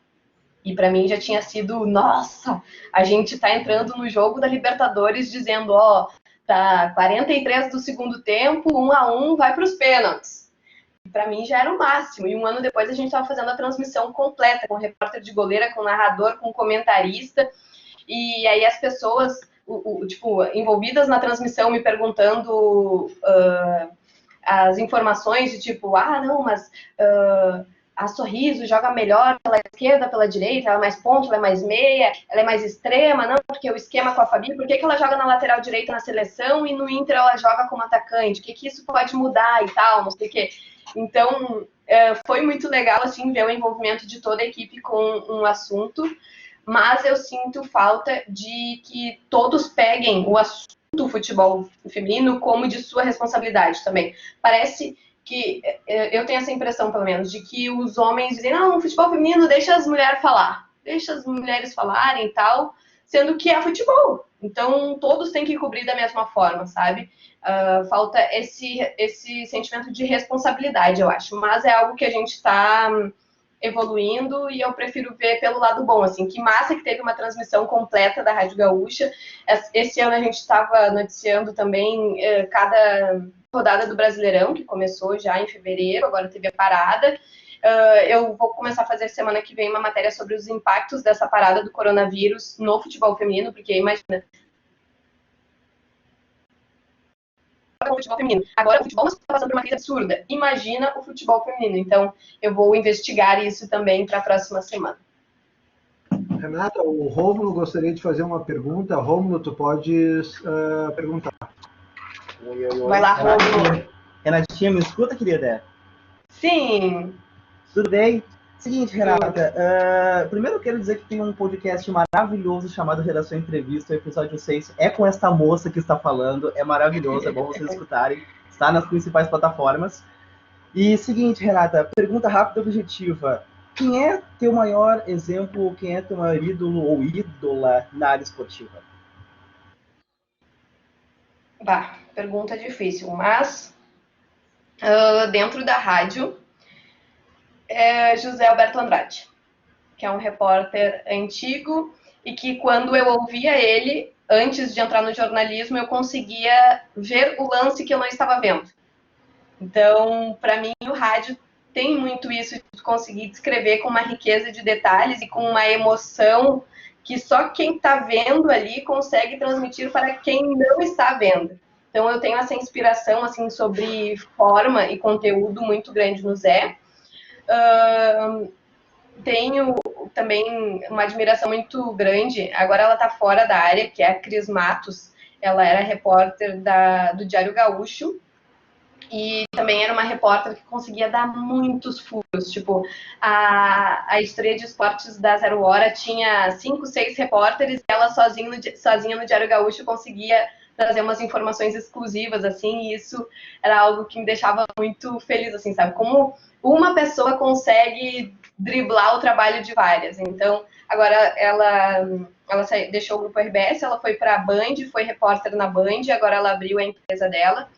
E pra mim já tinha sido, nossa, a gente tá entrando no jogo da Libertadores dizendo, ó, tá 43 do segundo tempo, 1-1, vai pros pênaltis. Para mim já era o máximo. E um ano depois a gente estava fazendo a transmissão completa, com repórter de goleira, com narrador, com comentarista. E aí as pessoas, tipo, envolvidas na transmissão me perguntando as informações de tipo, não, mas a Sorriso joga melhor pela esquerda, pela direita, ela é mais ponta, ela é mais meia, ela é mais extrema, não, porque o esquema com a Fabi, por que ela joga na lateral direita na seleção e no Inter ela joga como atacante? O que isso pode mudar e tal, não sei o quê. Então, foi muito legal, assim, ver o envolvimento de toda a equipe com um assunto, mas eu sinto falta de que todos peguem o assunto do futebol feminino como de sua responsabilidade também. Parece que, eu tenho essa impressão, pelo menos, de que os homens dizem, não, futebol feminino, deixa as mulheres falar, deixa as mulheres falarem e tal, sendo que é futebol. Então, todos têm que cobrir da mesma forma, sabe? Falta esse sentimento de responsabilidade, eu acho. Mas é algo que a gente está evoluindo e eu prefiro ver pelo lado bom, assim. Que massa que teve uma transmissão completa da Rádio Gaúcha. Esse ano a gente estava noticiando também cada rodada do Brasileirão, que começou já em fevereiro, agora teve a parada. Eu vou começar a fazer semana que vem uma matéria sobre os impactos dessa parada do coronavírus no futebol feminino, porque imagina, o futebol feminino. Agora o futebol está passando por uma crise absurda. Imagina o futebol feminino. Então, eu vou investigar isso também para a próxima semana. Renata, o Rômulo gostaria de fazer uma pergunta. Rômulo, tu podes perguntar. Oi, oi, oi. Vai lá, Rômulo. Renatinha, me escuta, querida? Sim. Tudo bem? Seguinte, Renata, primeiro eu quero dizer que tem um podcast maravilhoso chamado Redação Entrevista, o episódio 6 é com esta moça que está falando, é maravilhoso, é bom vocês escutarem, está nas principais plataformas. E seguinte, Renata, pergunta rápida e objetiva, quem é teu maior exemplo, quem é teu maior ídolo ou ídola na área esportiva? Pergunta difícil, mas dentro da rádio, José Alberto Andrade, que é um repórter antigo e que quando eu ouvia ele, antes de entrar no jornalismo, eu conseguia ver o lance que eu não estava vendo. Então, para mim, o rádio tem muito isso de conseguir descrever com uma riqueza de detalhes e com uma emoção que só quem está vendo ali consegue transmitir para quem não está vendo. Então eu tenho essa inspiração assim sobre forma e conteúdo muito grande no Zé. Tenho também uma admiração muito grande, agora ela está fora da área, que é a Cris Matos. Ela era repórter do Diário Gaúcho e também era uma repórter que conseguia dar muitos furos. Tipo, a editoria de esportes da Zero Hora tinha 5, 6 repórteres e ela sozinha no Diário Gaúcho conseguia trazer umas informações exclusivas, assim, e isso era algo que me deixava muito feliz, assim, sabe? Como uma pessoa consegue driblar o trabalho de várias. Então, agora ela deixou o Grupo RBS, ela foi para a Band, foi repórter na Band, agora ela abriu a empresa dela,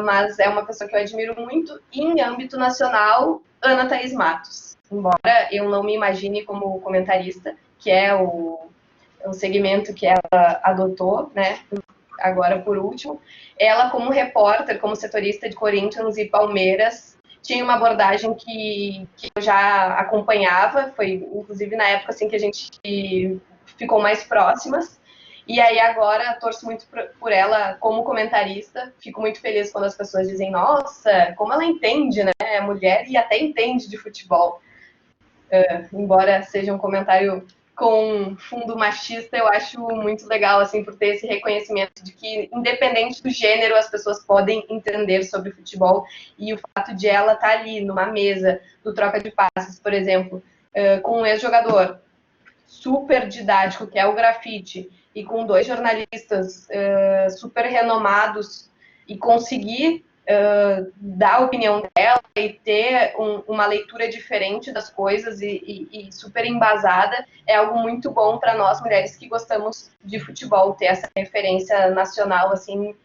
mas é uma pessoa que eu admiro muito. E em âmbito nacional, Ana Thaís Matos. Embora eu não me imagine como comentarista, que é o segmento que ela adotou, né? Agora, por último, ela como repórter, como setorista de Corinthians e Palmeiras, tinha uma abordagem que eu já acompanhava, foi inclusive na época assim que a gente ficou mais próximas, e aí agora torço muito por ela como comentarista, fico muito feliz quando as pessoas dizem, nossa, como ela entende, né, é mulher e até entende de futebol, embora seja um comentário com fundo machista, eu acho muito legal, assim, por ter esse reconhecimento de que, independente do gênero, as pessoas podem entender sobre futebol, e o fato de ela estar ali numa mesa do troca de passes, por exemplo, com um ex-jogador super didático, que é o Grafite, e com 2 jornalistas super renomados, e conseguir dar a opinião dela e ter uma leitura diferente das coisas e super embasada, é algo muito bom para nós mulheres que gostamos de futebol, ter essa referência nacional, assim,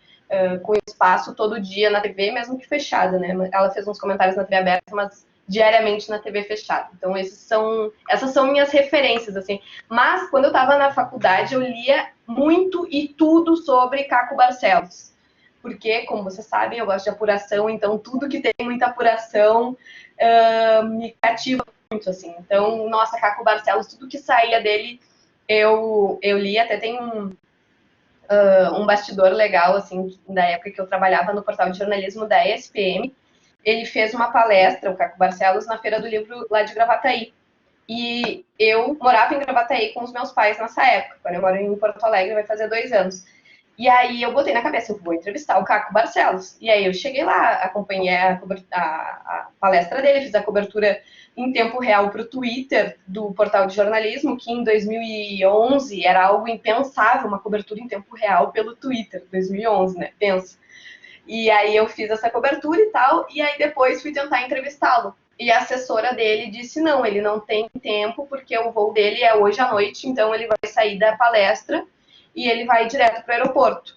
com espaço todo dia na TV, mesmo que fechada, né? Ela fez uns comentários na TV aberta, mas diariamente na TV fechada. Então, essas são minhas referências, assim. Mas, quando eu estava na faculdade, eu lia muito e tudo sobre Caco Barcelos. Porque, como vocês sabem, eu gosto de apuração, então tudo que tem muita apuração me cativa muito, assim. Então, nossa, Caco Barcelos, tudo que saía dele, eu li. Até tem um bastidor legal, assim, da época que eu trabalhava no portal de jornalismo da ESPM. Ele fez uma palestra, o Caco Barcelos, na Feira do Livro lá de Gravataí. E eu morava em Gravataí com os meus pais nessa época. Agora eu moro em Porto Alegre, vai fazer 2 anos. E aí eu botei na cabeça, eu vou entrevistar o Caco Barcelos. E aí eu cheguei lá, acompanhei a palestra dele, fiz a cobertura em tempo real para o Twitter do portal de jornalismo, que em 2011 era algo impensável, uma cobertura em tempo real pelo Twitter, 2011, né? Pensa. E aí eu fiz essa cobertura e tal, e aí depois fui tentar entrevistá-lo. E a assessora dele disse, não, ele não tem tempo, porque o voo dele é hoje à noite, então ele vai sair da palestra e ele vai direto para o aeroporto.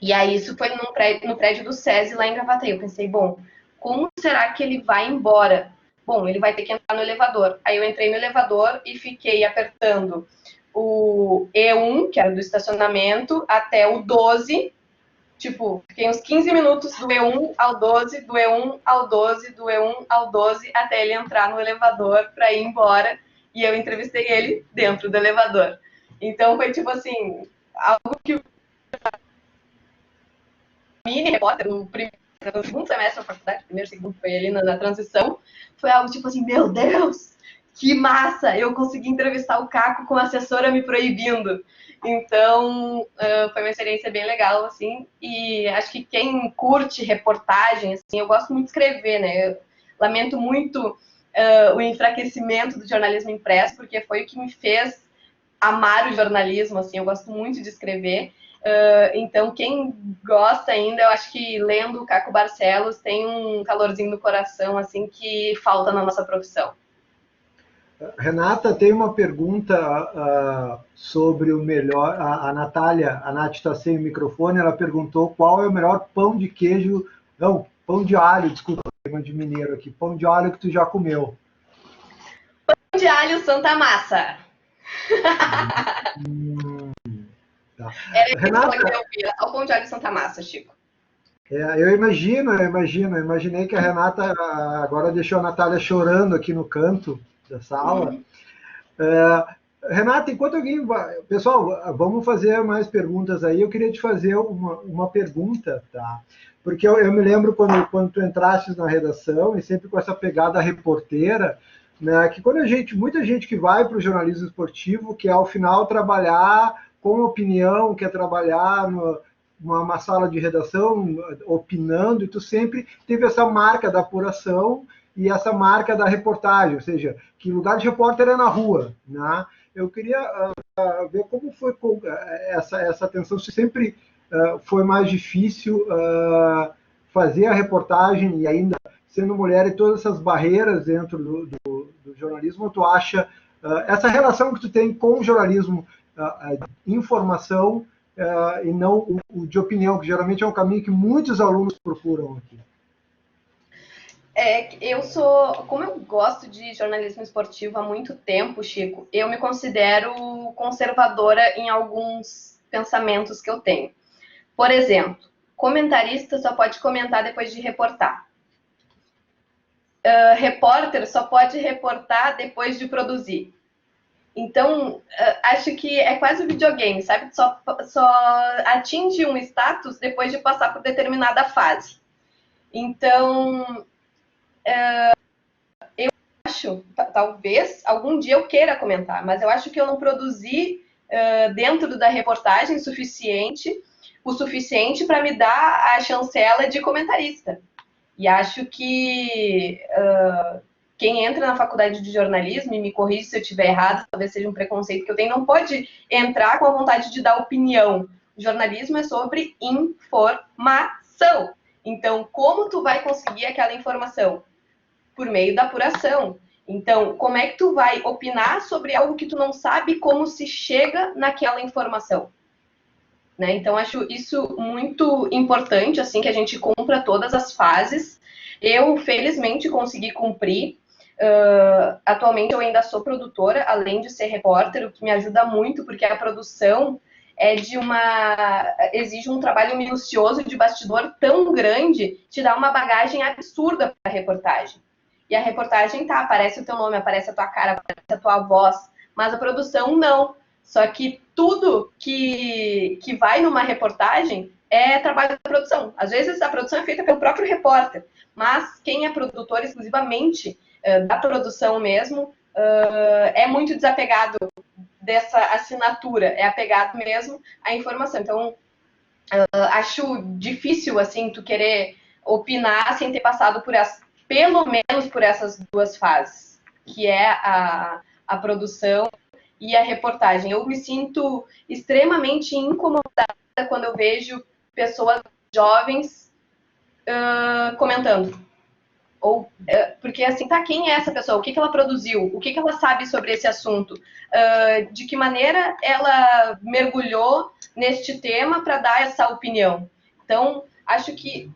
E aí isso foi no prédio do SESI, lá em Gravataí. Eu pensei, bom, como será que ele vai embora? Bom, ele vai ter que entrar no elevador. Aí eu entrei no elevador e fiquei apertando o E1, que era do estacionamento, até o 12. Tipo, fiquei uns 15 minutos do E1 ao 12, do E1 ao 12, do E1 ao 12, até ele entrar no elevador para ir embora. E eu entrevistei ele dentro do elevador. Então foi tipo assim, algo que o mini repórter, no segundo semestre da faculdade, primeiro, segundo, foi ali na transição, foi algo tipo assim, meu Deus, que massa, eu consegui entrevistar o Caco com a assessora me proibindo. Então, foi uma experiência bem legal, assim, e acho que quem curte reportagem, assim, eu gosto muito de escrever, né, eu lamento muito o enfraquecimento do jornalismo impresso, porque foi o que me fez amar o jornalismo, assim, eu gosto muito de escrever. Então, quem gosta ainda, eu acho que lendo o Caco Barcelos tem um calorzinho no coração, assim, que falta na nossa profissão. Renata, tem uma pergunta sobre o melhor. A Natália, a Nath está sem o microfone, ela perguntou qual é o melhor pão de queijo. Não, pão de alho, desculpa, de mineiro aqui. Pão de alho que tu já comeu. Pão de alho Santa Massa. Tá. Era isso Renata, que eu via, só o pão de alho Santa Massa, Chico. Eu imaginei que a Renata agora deixou a Natália chorando aqui no canto da sala. Renata, enquanto alguém vai... Pessoal, vamos fazer mais perguntas aí. Eu queria te fazer uma pergunta, tá? Porque eu me lembro quando tu entraste na redação, e sempre com essa pegada reporteira, né, que muita gente que vai para o jornalismo esportivo, que ao final trabalhar com opinião, quer trabalhar numa sala de redação, opinando, e tu sempre teve essa marca da apuração e essa marca da reportagem, ou seja, que lugar de repórter é na rua, né? Eu queria ver como foi essa tensão, se sempre foi mais difícil fazer a reportagem, e ainda sendo mulher, e todas essas barreiras dentro do jornalismo, tu acha essa relação que tu tem com o jornalismo, informação, e não o de opinião, que geralmente é um caminho que muitos alunos procuram aqui. Como eu gosto de jornalismo esportivo há muito tempo, Chico, eu me considero conservadora em alguns pensamentos que eu tenho. Por exemplo, comentarista só pode comentar depois de reportar. Repórter só pode reportar depois de produzir. Então, acho que é quase um videogame, sabe? Só atinge um status depois de passar por determinada fase. Então, eu acho, talvez, algum dia eu queira comentar, mas eu acho que eu não produzi dentro da reportagem o suficiente para me dar a chancela de comentarista. E acho que quem entra na faculdade de jornalismo, e me corrige se eu estiver errado, talvez seja um preconceito que eu tenho, não pode entrar com a vontade de dar opinião. O jornalismo é sobre informação. Então, como tu vai conseguir aquela informação? Por meio da apuração. Então, como é que tu vai opinar sobre algo que tu não sabe como se chega naquela informação? Né? Então, acho isso muito importante, assim, que a gente cumpra todas as fases. Eu, felizmente, consegui cumprir. Atualmente, eu ainda sou produtora, além de ser repórter, o que me ajuda muito, porque a produção exige um trabalho minucioso de bastidor tão grande, te dá uma bagagem absurda para a reportagem. E a reportagem, aparece o teu nome, aparece a tua cara, aparece a tua voz, mas a produção não. Só que tudo que vai numa reportagem é trabalho da produção. Às vezes a produção é feita pelo próprio repórter, mas quem é produtor exclusivamente da produção mesmo é muito desapegado dessa assinatura, é apegado mesmo à informação. Então, acho difícil, assim, tu querer opinar sem ter passado pelo menos por essas duas fases, que é a produção e a reportagem. Eu me sinto extremamente incomodada quando eu vejo pessoas jovens comentando. Porque assim, quem é essa pessoa? O que ela produziu? O que ela sabe sobre esse assunto? De que maneira ela mergulhou neste tema para dar essa opinião? Então, acho que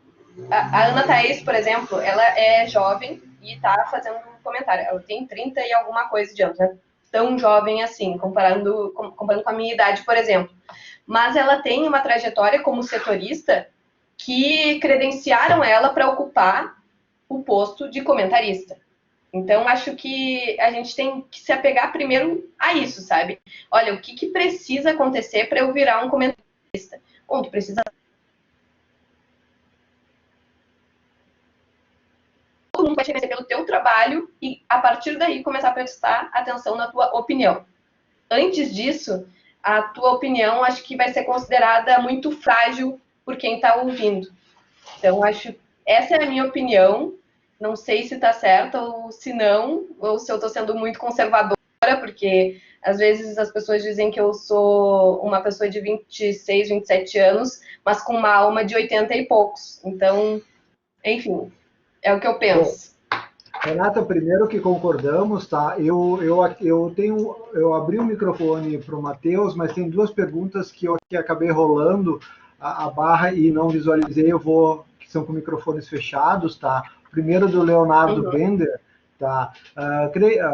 a Ana Thaís, por exemplo, ela é jovem e está fazendo um comentário. Ela tem 30 e alguma coisa de anos, né? Tão jovem assim, comparando com a minha idade, por exemplo. Mas ela tem uma trajetória como setorista que credenciaram ela para ocupar o posto de comentarista. Então, acho que a gente tem que se apegar primeiro a isso, sabe? Olha, o que precisa acontecer para eu virar um comentarista? Bom, tu precisa... Todo mundo vai te conhecer pelo teu trabalho e, a partir daí, começar a prestar atenção na tua opinião. Antes disso, a tua opinião acho que vai ser considerada muito frágil por quem está ouvindo. Então, essa é a minha opinião. Não sei se está certa ou se não, ou se eu estou sendo muito conservadora, porque às vezes as pessoas dizem que eu sou uma pessoa de 26, 27 anos, mas com uma alma de 80 e poucos. Então, enfim, é o que eu penso. Renata, primeiro que concordamos, tá? Eu abri o microfone para o Matheus, mas tem duas perguntas que eu acabei rolando a barra e não visualizei, que são com microfones fechados, tá? Primeiro do Leonardo Bender, tá?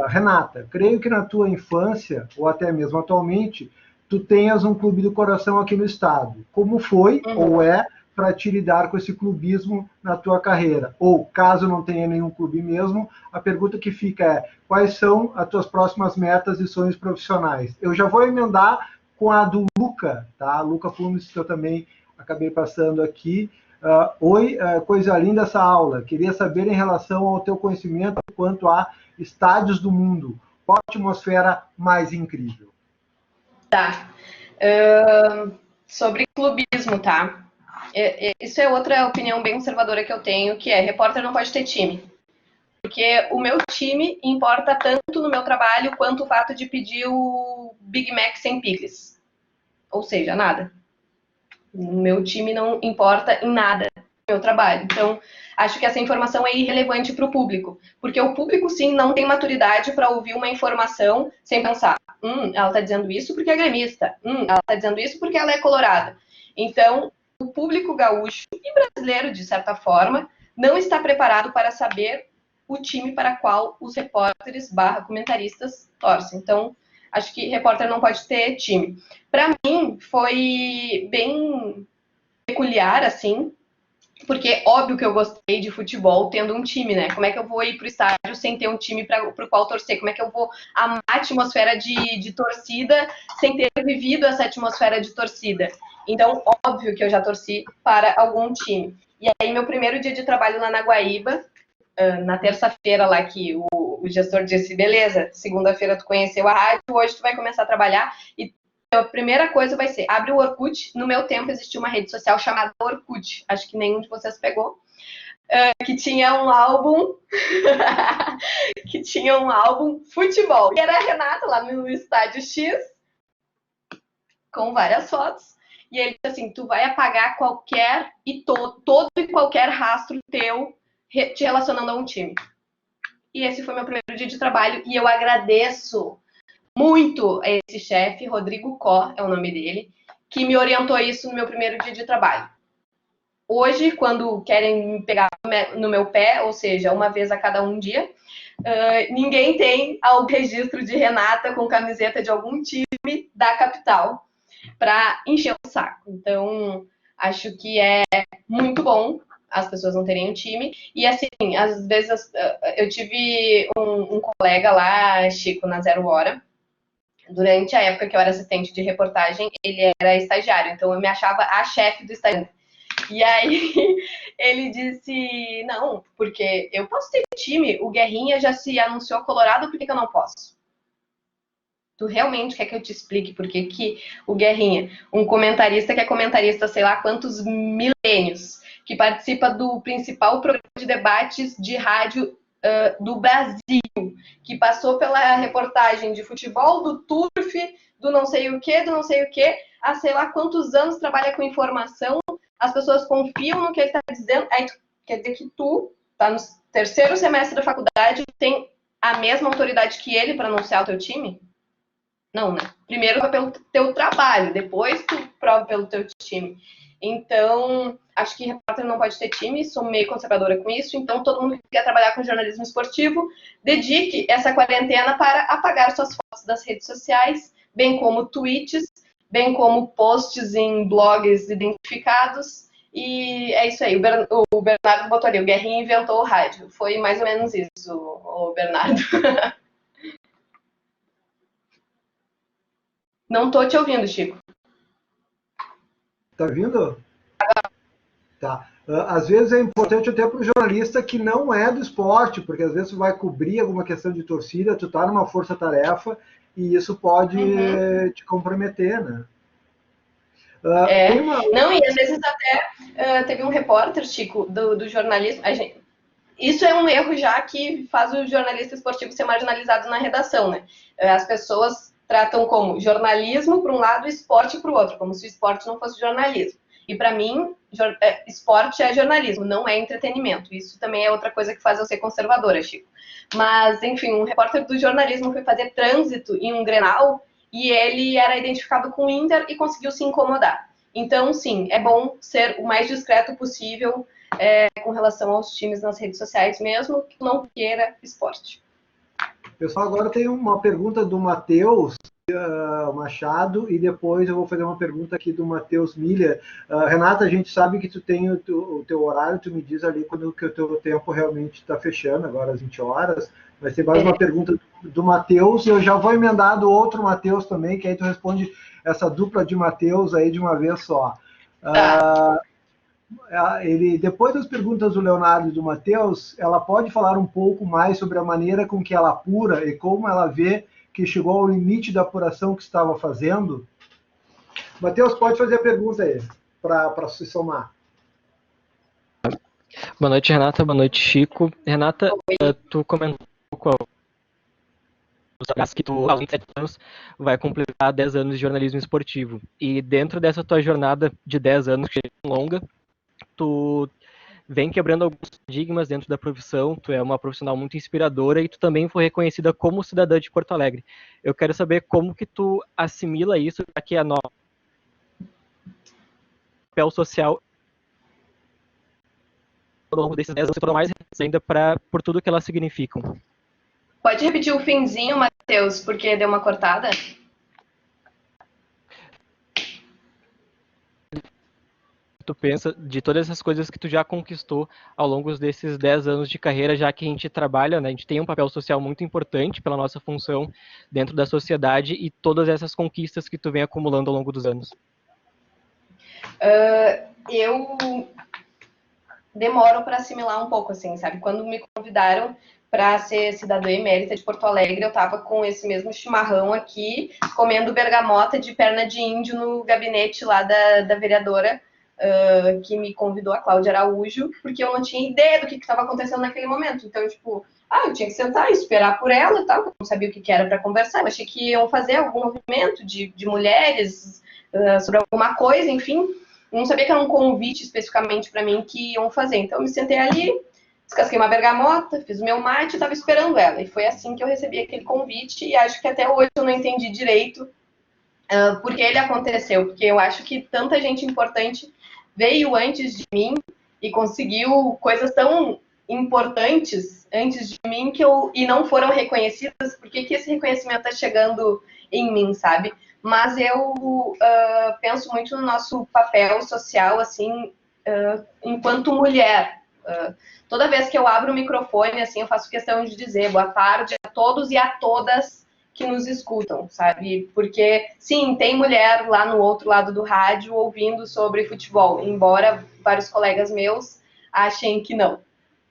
Renata, creio que na tua infância, ou até mesmo atualmente, tu tenhas um clube do coração aqui no estado. Como foi ou é para te lidar com esse clubismo na tua carreira? Ou, caso não tenha nenhum clube mesmo, a pergunta que fica é: quais são as tuas próximas metas e sonhos profissionais? Eu já vou emendar com a do Luca, tá? Luca Fumes, que eu também acabei passando aqui. Oi, coisa linda essa aula. Queria saber em relação ao teu conhecimento quanto a estádios do mundo. Qual a atmosfera mais incrível? Tá. Sobre clubismo, tá? Isso é outra opinião bem conservadora que eu tenho, que é: repórter não pode ter time. Porque o meu time importa tanto no meu trabalho quanto o fato de pedir o Big Mac sem picles. Ou seja, nada. O meu time não importa em nada no meu trabalho. Então, acho que essa informação é irrelevante para o público. Porque o público, sim, não tem maturidade para ouvir uma informação sem pensar: ela está dizendo isso porque é gremista. Ela está dizendo isso porque ela é colorada. Então, o público gaúcho e brasileiro, de certa forma, não está preparado para saber o time para qual os repórteres / comentaristas torcem. Então, acho que repórter não pode ter time. Para mim, foi bem peculiar, assim, porque óbvio que eu gostei de futebol tendo um time, né? Como é que eu vou ir pro estádio sem ter um time para o qual torcer? Como é que eu vou amar a atmosfera de torcida sem ter vivido essa atmosfera de torcida? Então, óbvio que eu já torci para algum time. E aí, meu primeiro dia de trabalho lá na Guaíba, na terça-feira lá que o gestor disse: beleza, segunda-feira tu conheceu a rádio, hoje tu vai começar a trabalhar e a primeira coisa vai ser: abre o Orkut. No meu tempo existia uma rede social chamada Orkut, acho que nenhum de vocês pegou, que tinha um álbum que tinha um álbum futebol, e era a Renata lá no estádio X com várias fotos, e ele disse assim: tu vai apagar qualquer e todo e qualquer rastro teu te relacionando a um time. E esse foi meu primeiro dia de trabalho, e eu agradeço muito a esse chefe, Rodrigo Có é o nome dele, que me orientou isso no meu primeiro dia de trabalho. Hoje, quando querem me pegar no meu pé, ou seja, uma vez a cada um dia, ninguém tem o registro de Renata com camiseta de algum time da capital para encher o saco. Então, acho que é muito bom as pessoas não terem um time. E assim, às vezes eu tive um colega lá, Chico, na Zero Hora. Durante a época que eu era assistente de reportagem, ele era estagiário, então eu me achava a chefe do estagiário. E aí ele disse: não, porque eu posso ter time, o Guerrinha já se anunciou colorado, por que eu não posso? Tu realmente quer que eu te explique por que o Guerrinha, um comentarista que é comentarista, sei lá quantos milênios, que participa do principal programa de debates de rádio do Brasil, que passou pela reportagem de futebol, do turf, do não sei o que, há sei lá quantos anos trabalha com informação, as pessoas confiam no que ele está dizendo, aí quer dizer que tu tá no terceiro semestre da faculdade, tem a mesma autoridade que ele para anunciar o teu time? Não, né? Primeiro vai pelo teu trabalho, depois tu prova pelo teu time. Então, acho que repórter não pode ter time, sou meio conservadora com isso, então todo mundo que quer trabalhar com jornalismo esportivo, dedique essa quarentena para apagar suas fotos das redes sociais, bem como tweets, bem como posts em blogs identificados, e é isso aí. O Bernardo botou ali: o Guerrinha inventou o rádio. Foi mais ou menos isso, o Bernardo. Não tô te ouvindo, Chico. Tá vindo? Tá. Às vezes é importante até para o jornalista que não é do esporte, porque às vezes tu vai cobrir alguma questão de torcida, tu tá numa força-tarefa e isso pode te comprometer, né? Não, e às vezes até teve um repórter, Chico, do jornalismo. Isso é um erro já que faz o jornalista esportivo ser marginalizado na redação, né? As pessoas tratam como jornalismo para um lado e esporte para o outro, como se o esporte não fosse jornalismo. E para mim, esporte é jornalismo, não é entretenimento. Isso também é outra coisa que faz eu ser conservadora, Chico. Mas, enfim, um repórter do jornalismo foi fazer trânsito em um Grenal e ele era identificado com o Inter e conseguiu se incomodar. Então, sim, é bom ser o mais discreto possível com relação aos times nas redes sociais, mesmo que não queira esporte. Pessoal, agora tem uma pergunta do Matheus, Machado, e depois eu vou fazer uma pergunta aqui do Matheus Milha. Renata, a gente sabe que tu tem o teu horário, tu me diz ali quando que o teu tempo realmente está fechando, agora às 20 horas, mas tem mais uma pergunta do Matheus, e eu já vou emendar do outro Matheus também, que aí tu responde essa dupla de Matheus aí de uma vez só. Ele, depois das perguntas do Leonardo e do Matheus, ela pode falar um pouco mais sobre a maneira com que ela apura e como ela vê que chegou ao limite da apuração que estava fazendo? Matheus, pode fazer a pergunta aí, para se somar. Boa noite, Renata. Boa noite, Chico. Renata, tu comentou que tu, aos 27 anos, vai completar 10 anos de jornalismo esportivo. E dentro dessa tua jornada de 10 anos, que é longa, tu vem quebrando alguns paradigmas dentro da profissão, tu é uma profissional muito inspiradora e tu também foi reconhecida como cidadã de Porto Alegre. Eu quero saber como que tu assimila isso, já que a nossa papel social ao longo desses 10 anos se tornou mais ainda por tudo que elas significam. Pode repetir o finzinho, Matheus, porque deu uma cortada? Tu pensa de todas essas coisas que tu já conquistou ao longo desses 10 anos de carreira, já que a gente trabalha, né, a gente tem um papel social muito importante pela nossa função dentro da sociedade e todas essas conquistas que tu vem acumulando ao longo dos anos? Eu demoro para assimilar um pouco, assim, sabe? Quando me convidaram para ser cidadã emérita de Porto Alegre, eu estava com esse mesmo chimarrão aqui, comendo bergamota de perna de índio no gabinete lá da vereadora, que me convidou, a Cláudia Araújo, porque eu não tinha ideia do que estava acontecendo naquele momento. Então, tipo, eu tinha que sentar e esperar por ela e tal, eu não sabia o que era para conversar. Eu achei que iam fazer algum movimento de mulheres sobre alguma coisa, enfim. Eu não sabia que era um convite especificamente para mim que iam fazer. Então, eu me sentei ali, descasquei uma bergamota, fiz o meu mate e estava esperando ela. E foi assim que eu recebi aquele convite, e acho que até hoje eu não entendi direito por que ele aconteceu, porque eu acho que tanta gente importante veio antes de mim e conseguiu coisas tão importantes antes de mim e não foram reconhecidas. Por que esse reconhecimento está chegando em mim, sabe? Mas eu penso muito no nosso papel social, assim, enquanto mulher. Toda vez que eu abro o microfone, assim, eu faço questão de dizer boa tarde a todos e a todas que nos escutam, sabe? Porque, sim, tem mulher lá no outro lado do rádio ouvindo sobre futebol, embora vários colegas meus achem que não,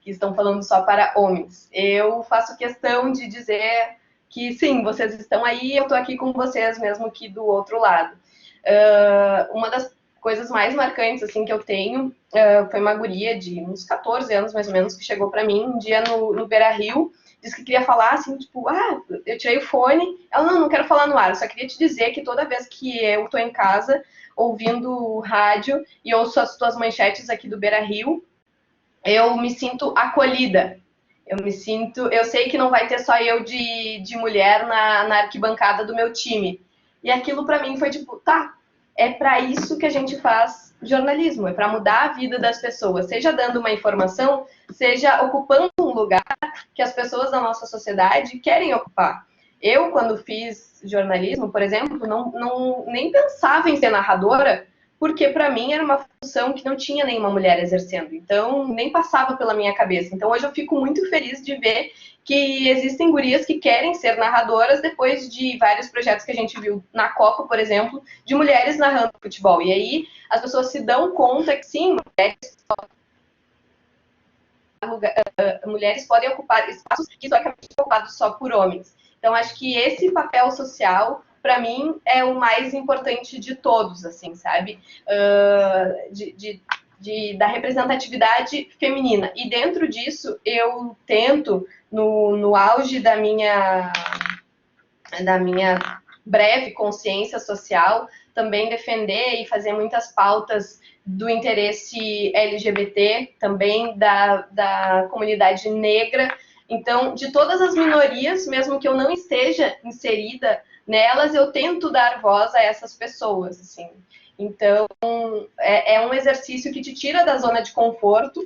que estão falando só para homens. Eu faço questão de dizer que, sim, vocês estão aí, eu estou aqui com vocês, mesmo que do outro lado. Uma das coisas mais marcantes, assim, que eu tenho foi uma guria de uns 14 anos, mais ou menos, que chegou para mim um dia no Beira-Rio, disse que queria falar, assim, tipo, eu tirei o fone, ela, não quero falar no ar, eu só queria te dizer que toda vez que eu tô em casa, ouvindo rádio, e ouço as tuas manchetes aqui do Beira-Rio, eu me sinto acolhida, eu sei que não vai ter só eu de mulher na arquibancada do meu time, e aquilo pra mim foi tipo, é para isso que a gente faz jornalismo, é para mudar a vida das pessoas, seja dando uma informação, seja ocupando um lugar que as pessoas da nossa sociedade querem ocupar. Eu, quando fiz jornalismo, por exemplo, nem pensava em ser narradora, porque para mim era uma função que não tinha nenhuma mulher exercendo, então nem passava pela minha cabeça. Então hoje eu fico muito feliz de ver que existem gurias que querem ser narradoras depois de vários projetos que a gente viu na Copa, por exemplo, de mulheres narrando futebol. E aí as pessoas se dão conta que sim, mulheres podem ocupar espaços que historicamente são ocupados só por homens. Então acho que esse papel social, para mim, é o mais importante de todos, assim, sabe? Da representatividade feminina. E dentro disso, eu tento, no auge da minha breve consciência social, também defender e fazer muitas pautas do interesse LGBT, também da comunidade negra. Então, de todas as minorias, mesmo que eu não esteja inserida nelas, eu tento dar voz a essas pessoas, assim. Então, é um exercício que te tira da zona de conforto.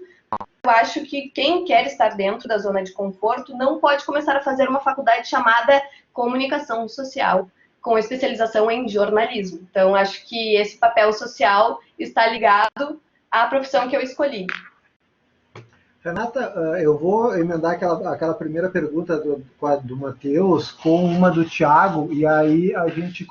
Eu acho que quem quer estar dentro da zona de conforto não pode começar a fazer uma faculdade chamada comunicação social. com especialização em jornalismo. Então, acho que esse papel social está ligado à profissão que eu escolhi. Renata, eu vou emendar aquela primeira pergunta do Matheus com uma do Thiago, e aí a gente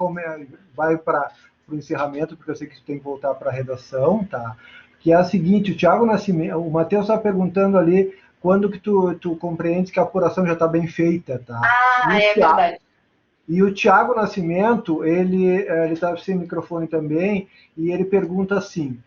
vai para o encerramento, porque eu sei que tu tem que voltar para a redação, tá? Que é a seguinte: o Thiago Nascimento, o Matheus está perguntando ali quando que tu compreende que a apuração já está bem feita, tá? Verdade. E o Thiago Nascimento, ele está sem microfone também, e ele pergunta assim: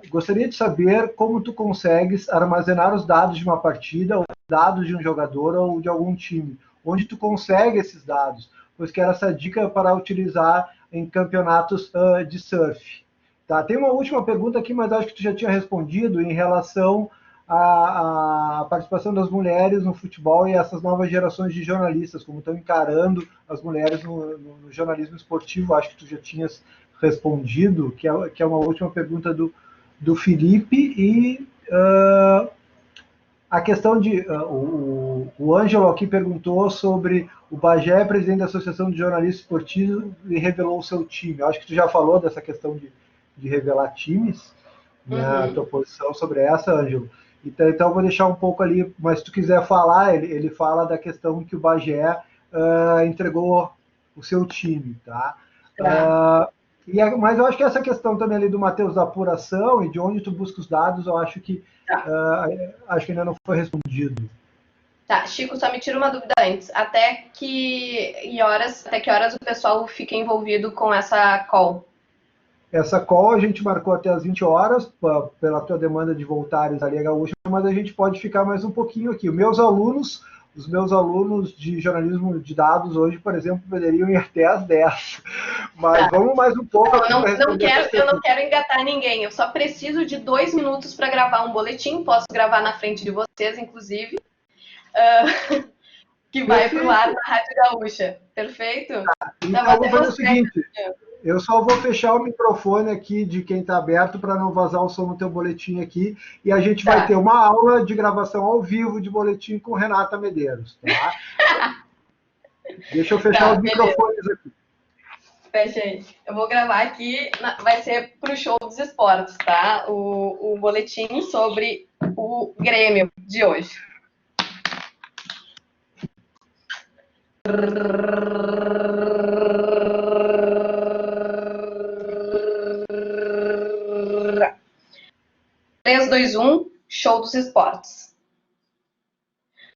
gostaria de saber como tu consegues armazenar os dados de uma partida, ou dados de um jogador ou de algum time. Onde tu consegue esses dados? Pois quero essa dica para utilizar em campeonatos de surf. Tá? Tem uma última pergunta aqui, mas acho que tu já tinha respondido em relação à participação das mulheres no futebol e essas novas gerações de jornalistas, como estão encarando as mulheres no jornalismo esportivo. Acho que tu já tinhas respondido, que é uma última pergunta do Felipe. E a questão de... o Ângelo aqui perguntou sobre o Bagé, presidente da Associação de Jornalistas Esportivos, e revelou o seu time. Acho que tu já falou dessa questão de revelar times, né? A tua posição sobre essa, Ângelo. Então eu vou deixar um pouco ali, mas se tu quiser falar, ele fala da questão que o Bagé entregou o seu time, tá? Mas eu acho que essa questão também ali do Matheus da apuração e de onde tu busca os dados, eu acho que ainda não foi respondido. Tá, Chico, só me tira uma dúvida antes. Até que horas o pessoal fica envolvido com essa call? Essa call a gente marcou até as 20 horas, pela tua demanda de voltares ali a Gaúcha, mas a gente pode ficar mais um pouquinho aqui. Os meus alunos de jornalismo de dados hoje, por exemplo, poderiam ir até às 10. Mas vamos mais um pouco. Eu não quero engatar ninguém, eu só preciso de 2 minutos para gravar um boletim, posso gravar na frente de vocês, inclusive, que vai para o ar na Rádio Gaúcha. Perfeito? Então vamos fazer o seguinte... Eu só vou fechar o microfone aqui de quem está aberto para não vazar o som no teu boletim aqui. E a gente vai ter uma aula de gravação ao vivo de boletim com Renata Medeiros, tá? Deixa eu fechar os microfones aqui. Fecha aí. Eu vou gravar aqui, vai ser para o show dos esportes, tá? O boletim sobre o Grêmio de hoje. Três, dois, show dos esportes.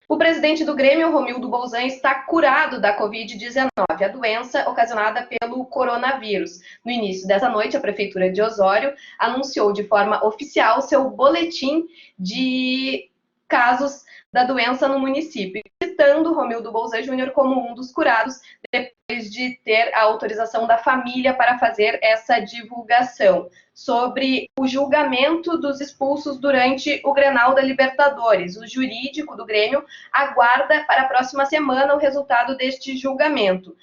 O presidente do Grêmio, Romildo Bolzan, está curado da Covid-19, a doença ocasionada pelo coronavírus. No início dessa noite, a Prefeitura de Osório anunciou de forma oficial seu boletim de casos da doença no município, citando Romildo Bolzan Júnior como um dos curados, depois de ter a autorização da família para fazer essa divulgação. Sobre o julgamento dos expulsos durante o Grenal da Libertadores. O jurídico do Grêmio aguarda para a próxima semana o resultado deste julgamento.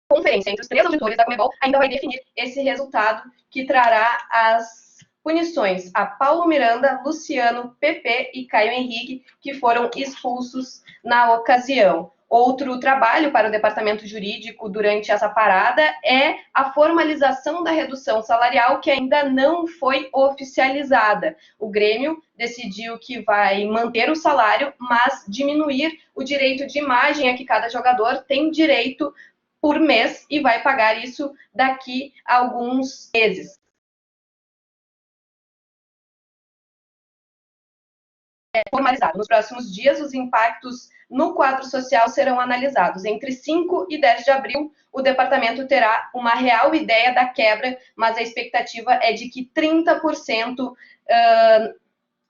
A conferência entre os 3 auditores da Conmebol ainda vai definir esse resultado, que trará as punições a Paulo Miranda, Luciano, Pepe e Caio Henrique, que foram expulsos na ocasião. Outro trabalho para o departamento jurídico durante essa parada é a formalização da redução salarial, que ainda não foi oficializada. O Grêmio decidiu que vai manter o salário, mas diminuir o direito de imagem a que cada jogador tem direito por mês e vai pagar isso daqui a alguns meses. Formalizado. Nos próximos dias, os impactos no quadro social serão analisados. Entre 5 e 10 de abril, o departamento terá uma real ideia da quebra, mas a expectativa é de que 30%,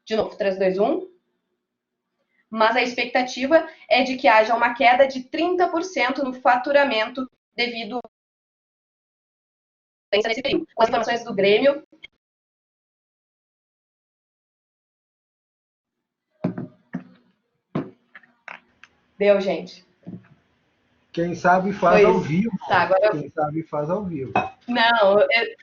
de novo, 3, 2, 1, mas a expectativa é de que haja uma queda de 30% no faturamento devido nesse período. Com as informações do Grêmio, deu, gente. Quem sabe faz ao vivo. Tá, agora... Quem sabe faz ao vivo. Não,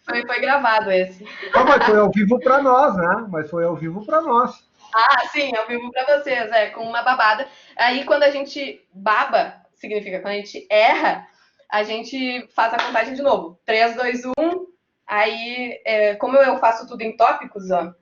foi gravado esse. Não, mas foi ao vivo para nós, né? Mas foi ao vivo para nós. Ah, sim, ao vivo para vocês, com uma babada. Aí, quando a gente baba, significa quando a gente erra, a gente faz a contagem de novo. 3, 2, 1. Aí, como eu faço tudo em tópicos, ó,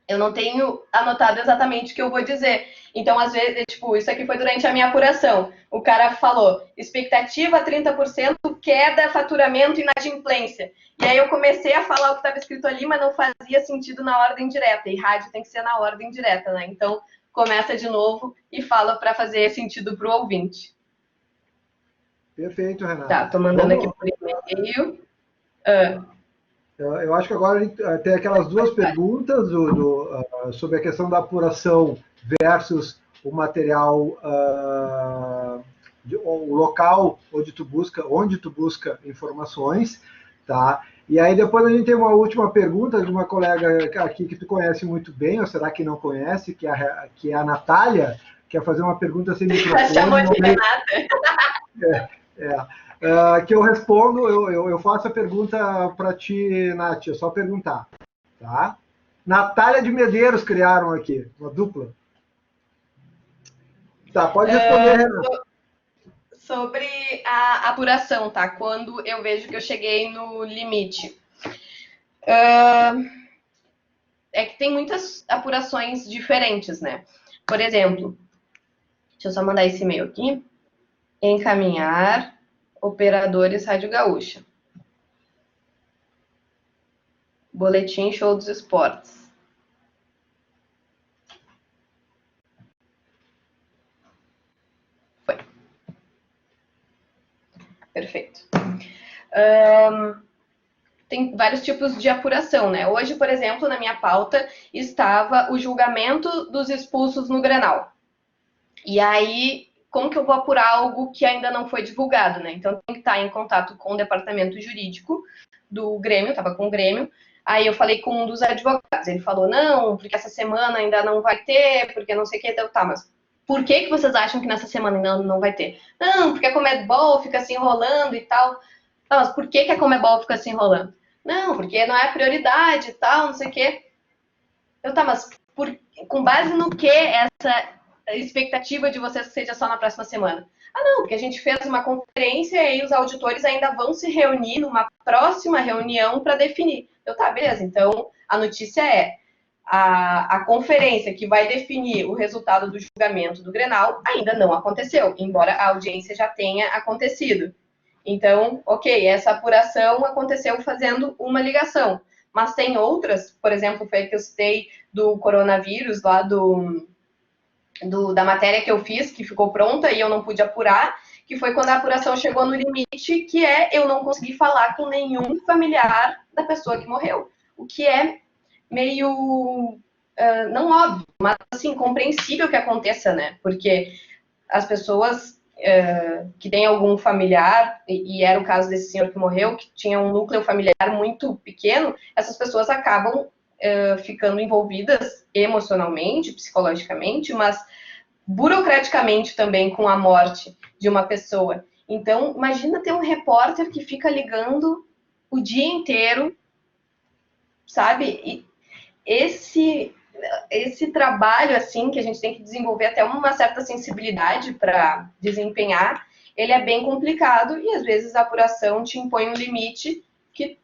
eu não tenho anotado exatamente o que eu vou dizer. Então, às vezes, tipo, isso aqui foi durante a minha apuração. O cara falou, expectativa 30%, queda, faturamento, inadimplência. E aí eu comecei a falar o que estava escrito ali, mas não fazia sentido na ordem direta. E rádio tem que ser na ordem direta, né? Então, começa de novo e fala para fazer sentido para o ouvinte. Perfeito, Renata. Tá, tô mandando aqui por e-mail. Eu acho que agora tem aquelas duas perguntas sobre a questão da apuração versus o material, o local onde tu busca informações, tá? E aí depois a gente tem uma última pergunta de uma colega aqui que tu conhece muito bem, ou será que não conhece, que é a Natália, que quer fazer uma pergunta sem microfone. Chamou de Renata. Que eu respondo, eu faço a pergunta para ti, Nath, é só perguntar, tá? Natália de Medeiros criaram aqui, uma dupla. Tá, pode responder, Renata. Sobre a apuração, tá? Quando eu vejo que eu cheguei no limite. É que tem muitas apurações diferentes, né? Por exemplo, deixa eu só mandar esse e-mail aqui. Encaminhar operadores Rádio Gaúcha. Boletim Show dos Esportes. Foi. Perfeito. Tem vários tipos de apuração, né? Hoje, por exemplo, na minha pauta estava o julgamento dos expulsos no Grenal. E aí, como que eu vou apurar algo que ainda não foi divulgado, né? Então, tem que estar em contato com o departamento jurídico do Grêmio, estava com o Grêmio. Aí eu falei com um dos advogados, ele falou, não, porque essa semana ainda não vai ter, porque não sei o que, então, tá, mas por que vocês acham que nessa semana ainda não vai ter? Não, porque a Conmebol fica se enrolando e tal. Tá, mas por que a Conmebol fica se enrolando? Não, porque não é prioridade e tal, não sei o que. Eu, tá, mas com base no que essa expectativa de vocês que seja só na próxima semana? Ah, não, porque a gente fez uma conferência e aí os auditores ainda vão se reunir numa próxima reunião para definir. Eu, tá, beleza. Então, a notícia é a conferência que vai definir o resultado do julgamento do Grenal ainda não aconteceu, embora a audiência já tenha acontecido. Então, ok, essa apuração aconteceu fazendo uma ligação. Mas tem outras, por exemplo, foi a que eu citei do coronavírus, lá da matéria que eu fiz, que ficou pronta e eu não pude apurar, que foi quando a apuração chegou no limite, que eu não consegui falar com nenhum familiar da pessoa que morreu. O que é meio, não óbvio, mas assim, compreensível que aconteça, né? Porque as pessoas que têm algum familiar, e era o caso desse senhor que morreu, que tinha um núcleo familiar muito pequeno, essas pessoas acabam ficando envolvidas emocionalmente, psicologicamente, mas burocraticamente também com a morte de uma pessoa. Então, imagina ter um repórter que fica ligando o dia inteiro, sabe? E esse trabalho, assim, que a gente tem que desenvolver até uma certa sensibilidade para desempenhar, ele é bem complicado e, às vezes, a apuração te impõe um limite que...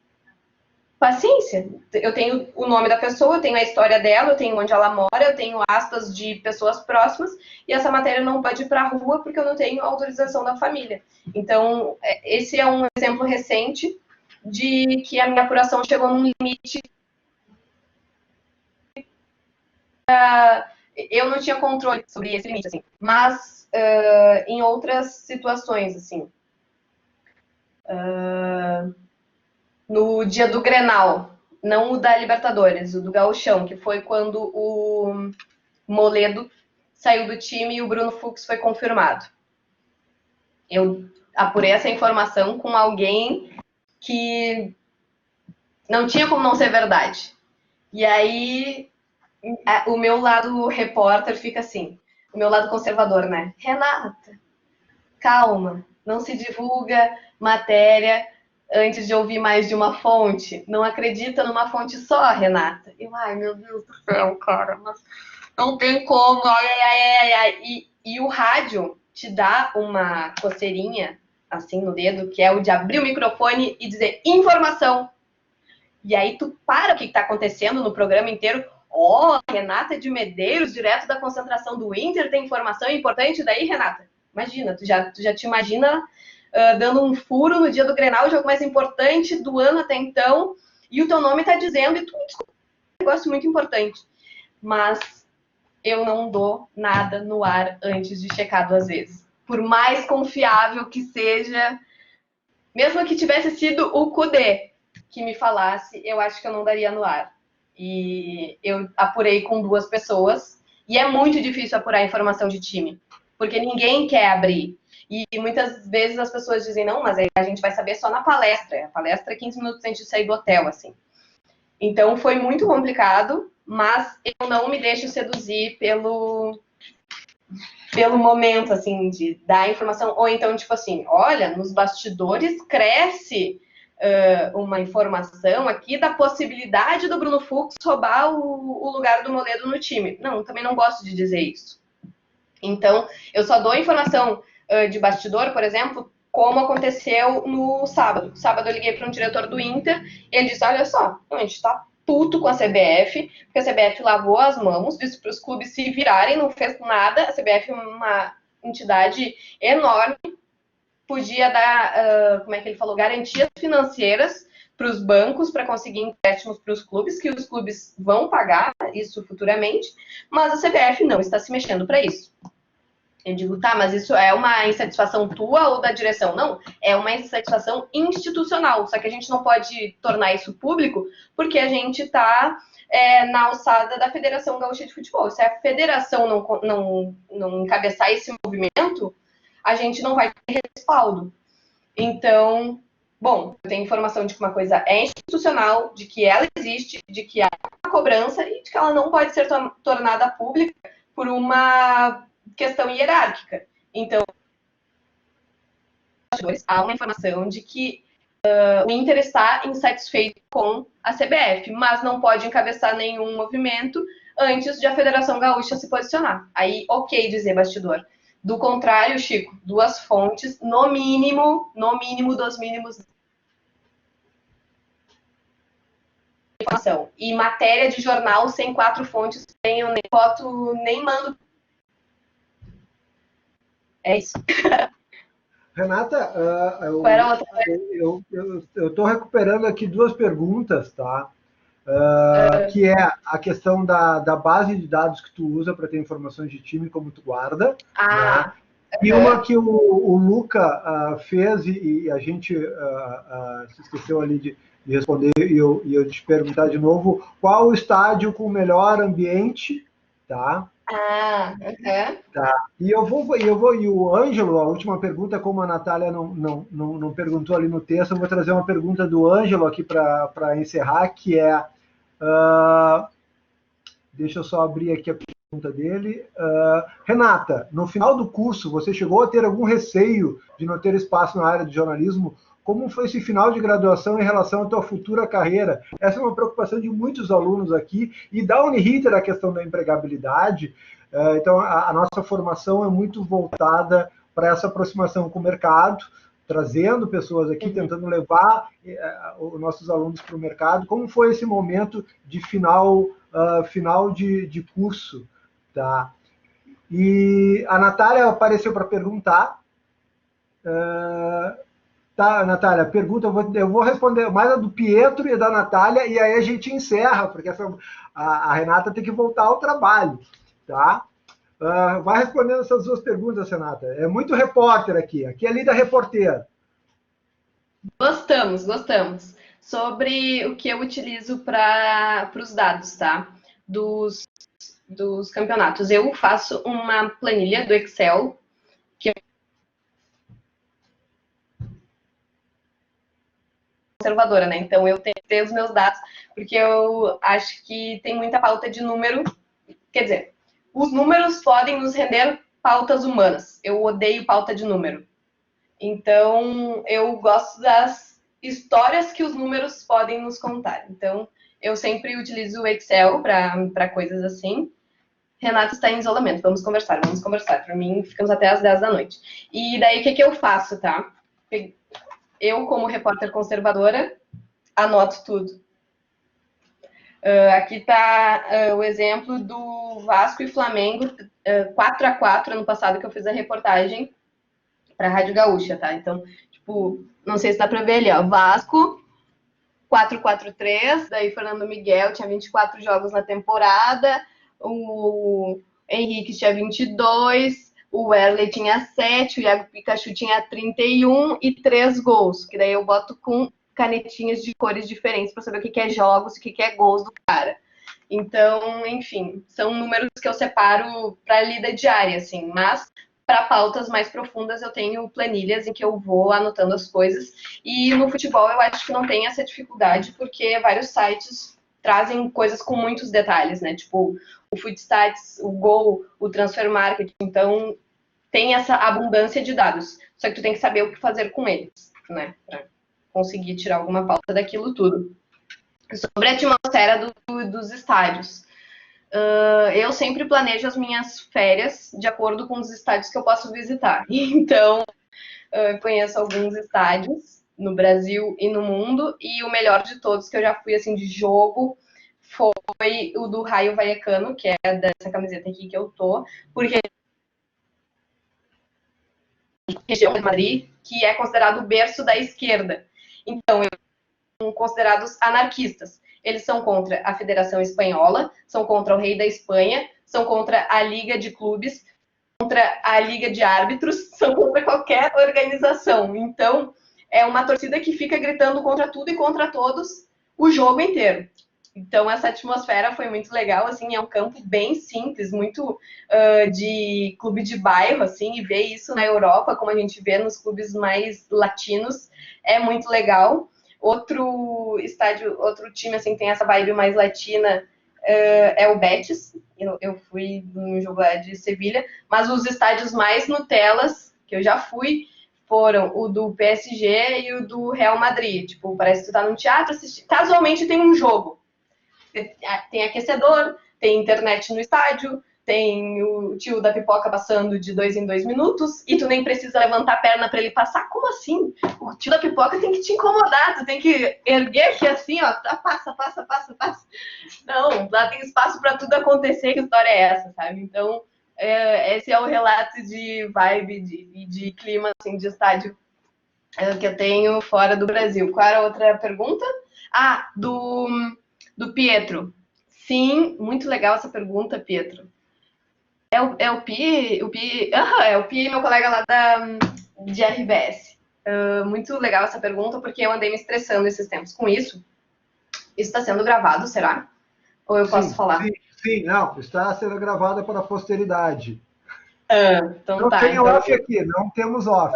Paciência. Eu tenho o nome da pessoa, eu tenho a história dela, eu tenho onde ela mora, eu tenho aspas de pessoas próximas e essa matéria não pode ir para a rua porque eu não tenho autorização da família. Então, esse é um exemplo recente de que a minha apuração chegou num limite. Eu não tinha controle sobre esse limite, assim. Mas, em outras situações, assim... no dia do Grenal, não o da Libertadores, o do Gauchão, que foi quando o Moledo saiu do time e o Bruno Fux foi confirmado. Eu apurei essa informação com alguém que não tinha como não ser verdade. E aí, o meu lado repórter fica assim, o meu lado conservador, né? Renata, calma, Não se divulga matéria antes de ouvir mais de uma fonte. Não acredita numa fonte só, Renata. Eu, ai, meu Deus do céu, cara, mas não tem como. Ai, ai, ai, ai. E o rádio te dá uma coceirinha, assim, no dedo, que é o de abrir o microfone e dizer informação. E aí tu para o que está acontecendo no programa inteiro. Ó, Renata de Medeiros, direto da concentração do Inter, tem informação importante daí, Renata? Imagina, tu já te imagina dando um furo no dia do Grenal, o jogo mais importante do ano até então, e o teu nome está dizendo, e tu descobre um negócio muito importante. Mas eu não dou nada no ar antes de checar 2 vezes. Por mais confiável que seja, mesmo que tivesse sido o Kudê que me falasse, eu acho que eu não daria no ar. E eu apurei com 2 pessoas, e é muito difícil apurar informação de time, porque ninguém quer abrir. E muitas vezes as pessoas dizem, não, mas a gente vai saber só na palestra. A palestra é 15 minutos antes de sair do hotel, assim. Então foi muito complicado, mas eu não me deixo seduzir pelo momento, assim, de dar informação. Ou então, tipo assim, olha, nos bastidores cresce uma informação aqui da possibilidade do Bruno Fux roubar o lugar do Moledo no time. Não, também não gosto de dizer isso. Então, eu só dou informação de bastidor, por exemplo, como aconteceu no sábado. Sábado eu liguei para um diretor do Inter, ele disse, olha só, a gente está puto com a CBF, porque a CBF lavou as mãos, disse para os clubes se virarem, não fez nada. A CBF é uma entidade enorme, podia dar, como é que ele falou, garantias financeiras para os bancos para conseguir empréstimos para os clubes, que os clubes vão pagar isso futuramente, mas a CBF não está se mexendo para isso. Eu digo, tá, mas isso é uma insatisfação tua ou da direção? Não, é uma insatisfação institucional, só que a gente não pode tornar isso público porque a gente está na alçada da Federação Gaúcha de Futebol. Se a federação não encabeçar esse movimento, a gente não vai ter respaldo. Então, bom, eu tenho informação de que uma coisa é institucional, de que ela existe, de que há uma cobrança e de que ela não pode ser tornada pública por uma questão hierárquica. Então, há uma informação de que o Inter está insatisfeito com a CBF, mas não pode encabeçar nenhum movimento antes de a Federação Gaúcha se posicionar. Aí, ok dizer bastidor. Do contrário, Chico, 2 fontes, no mínimo dos mínimos. Informação. E matéria de jornal sem 4 fontes, eu nem foto, nem mando. É isso. Renata, Qual era a outra? eu estou recuperando aqui 2 perguntas, tá? Que é a questão da base de dados que tu usa para ter informações de time, como tu guarda. Né? E uma que o Luca fez e a gente se esqueceu ali de responder, e eu te perguntar de novo, qual o estádio com o melhor ambiente, tá? Tá. E o Ângelo, a última pergunta, como a Natália não perguntou ali no texto, eu vou trazer uma pergunta do Ângelo aqui para encerrar, que é, deixa eu só abrir aqui a pergunta dele. Renata, no final do curso, você chegou a ter algum receio de não ter espaço na área de jornalismo? Como foi esse final de graduação em relação à tua futura carreira? Essa é uma preocupação de muitos alunos aqui, e da Uniriter a questão da empregabilidade. Então, a nossa formação é muito voltada para essa aproximação com o mercado, trazendo pessoas aqui, tentando levar os nossos alunos para o mercado. Como foi esse momento de final de curso? Tá? E a Natália apareceu para perguntar. Tá, Natália, pergunta, eu vou responder mais a do Pietro e a da Natália, e aí a gente encerra, porque a Renata tem que voltar ao trabalho, tá? Vai respondendo essas 2 perguntas, Renata. É muito repórter aqui é Lida Reporteira. Gostamos. Sobre o que eu utilizo para os dados, tá? Dos campeonatos. Eu faço uma planilha do Excel, que conservadora, né? Então eu tenho que ter os meus dados, porque eu acho que tem muita pauta de número. Quer dizer, os números podem nos render pautas humanas. Eu odeio pauta de número. Então, eu gosto das histórias que os números podem nos contar. Então, eu sempre utilizo o Excel para coisas assim. Renata está em isolamento, vamos conversar. Por mim, ficamos até às 10 da noite. E daí, o que eu faço, tá? Eu, como repórter conservadora, anoto tudo. Aqui está o exemplo do Vasco e Flamengo, 4-4, ano passado, que eu fiz a reportagem para a Rádio Gaúcha, tá? Então, tipo, não sei se dá para ver ali, ó. Vasco, 4-4-3, daí Fernando Miguel tinha 24 jogos na temporada, o Henrique tinha 22, o Werley tinha 7, o Iago Pikachu tinha 31 e 3 gols, que daí eu boto com canetinhas de cores diferentes para saber o que é jogos e o que é gols do cara. Então, enfim, são números que eu separo para lida diária, assim, mas para pautas mais profundas eu tenho planilhas em que eu vou anotando as coisas. E no futebol eu acho que não tem essa dificuldade, porque vários sites trazem coisas com muitos detalhes, né? Tipo, o Footstats, o Gol, o Transfer Market. Então, tem essa abundância de dados. Só que tu tem que saber o que fazer com eles, né? Pra conseguir tirar alguma pauta daquilo tudo. Sobre a atmosfera dos estádios. Eu sempre planejo as minhas férias de acordo com os estádios que eu posso visitar. Então, eu conheço alguns estádios no Brasil e no mundo, e o melhor de todos que eu já fui assim de jogo foi o do Raio Vallecano, que é dessa camiseta aqui que eu tô, porque região de Madrid, que é considerado o berço da esquerda. Então, são considerados anarquistas. Eles são contra a Federação Espanhola, são contra o Rei da Espanha, são contra a Liga de Clubes, contra a Liga de Árbitros, são contra qualquer organização. Então, é uma torcida que fica gritando contra tudo e contra todos o jogo inteiro. Então, essa atmosfera foi muito legal, assim, é um campo bem simples, muito de clube de bairro, assim, e ver isso na Europa, como a gente vê nos clubes mais latinos, é muito legal. Outro estádio, outro time, assim, tem essa vibe mais latina, é o Betis. Eu fui no jogo lá de Sevilha, mas os estádios mais Nutelas que eu já fui foram o do PSG e o do Real Madrid. Tipo, parece que tu tá num teatro assistindo. Casualmente tem um jogo. Tem aquecedor, tem internet no estádio, tem o tio da pipoca passando de 2 em 2 minutos e tu nem precisa levantar a perna para ele passar. Como assim? O tio da pipoca tem que te incomodar, tu tem que erguer aqui assim, ó, passa. Não, lá tem espaço para tudo acontecer, que história é essa, sabe? Então, esse é o relato de vibe, de clima, assim, de estádio que eu tenho fora do Brasil. Qual era a outra pergunta? Do Pietro. Sim, muito legal essa pergunta, Pietro. É o Pi, meu colega lá de RBS. Muito legal essa pergunta, porque eu andei me estressando esses tempos com isso. Isso está sendo gravado, será? Ou eu posso falar? Sim, não, está sendo gravada para a posteridade. Então não tá. Tem off aqui, não temos off.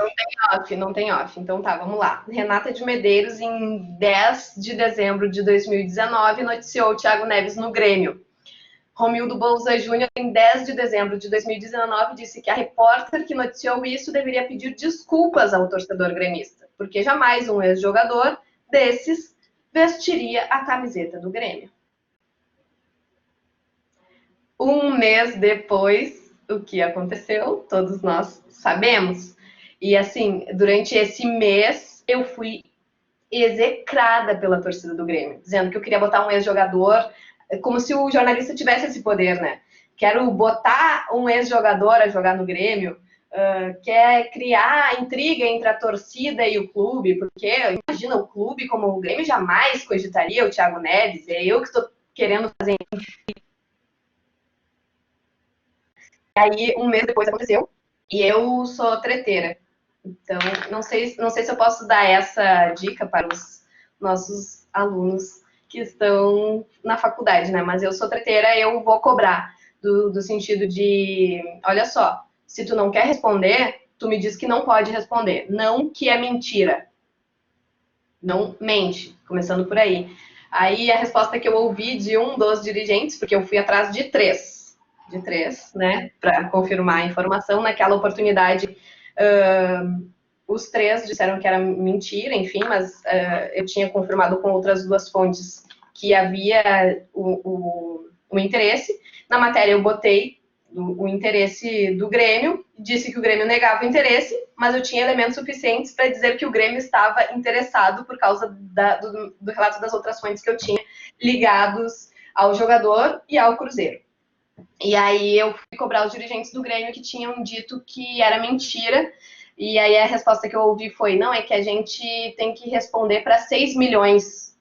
Não tem off. Então tá, vamos lá. Renata de Medeiros, em 10 de dezembro de 2019, noticiou o Thiago Neves no Grêmio. Romildo Bolza Júnior, em 10 de dezembro de 2019, disse que a repórter que noticiou isso deveria pedir desculpas ao torcedor gremista, porque jamais um ex-jogador desses vestiria a camiseta do Grêmio. Um mês depois, o que aconteceu, todos nós sabemos. E assim, durante esse mês, eu fui execrada pela torcida do Grêmio, dizendo que eu queria botar um ex-jogador, como se o jornalista tivesse esse poder, né? Quero botar um ex-jogador a jogar no Grêmio, quer criar intriga entre a torcida e o clube, porque imagina, o clube como o Grêmio jamais cogitaria o Thiago Neves, é eu que estou querendo fazer. Aí, um mês depois aconteceu, e eu sou treteira. Então, não sei se eu posso dar essa dica para os nossos alunos que estão na faculdade, né? Mas eu sou treteira, eu vou cobrar, do sentido de, olha só, se tu não quer responder, tu me diz que não pode responder. Não que é mentira. Não mente, começando por aí. Aí, a resposta que eu ouvi de um dos dirigentes, porque eu fui atrás de três, né, para confirmar a informação. Naquela oportunidade, os 3 disseram que era mentira, enfim, mas eu tinha confirmado com outras 2 fontes que havia o interesse. Na matéria eu botei o interesse do Grêmio, disse que o Grêmio negava o interesse, mas eu tinha elementos suficientes para dizer que o Grêmio estava interessado por causa do relato das outras fontes que eu tinha ligados ao jogador e ao Cruzeiro. E aí eu fui cobrar os dirigentes do Grêmio que tinham dito que era mentira, e aí a resposta que eu ouvi foi, não, é que a gente tem que responder para 6 milhões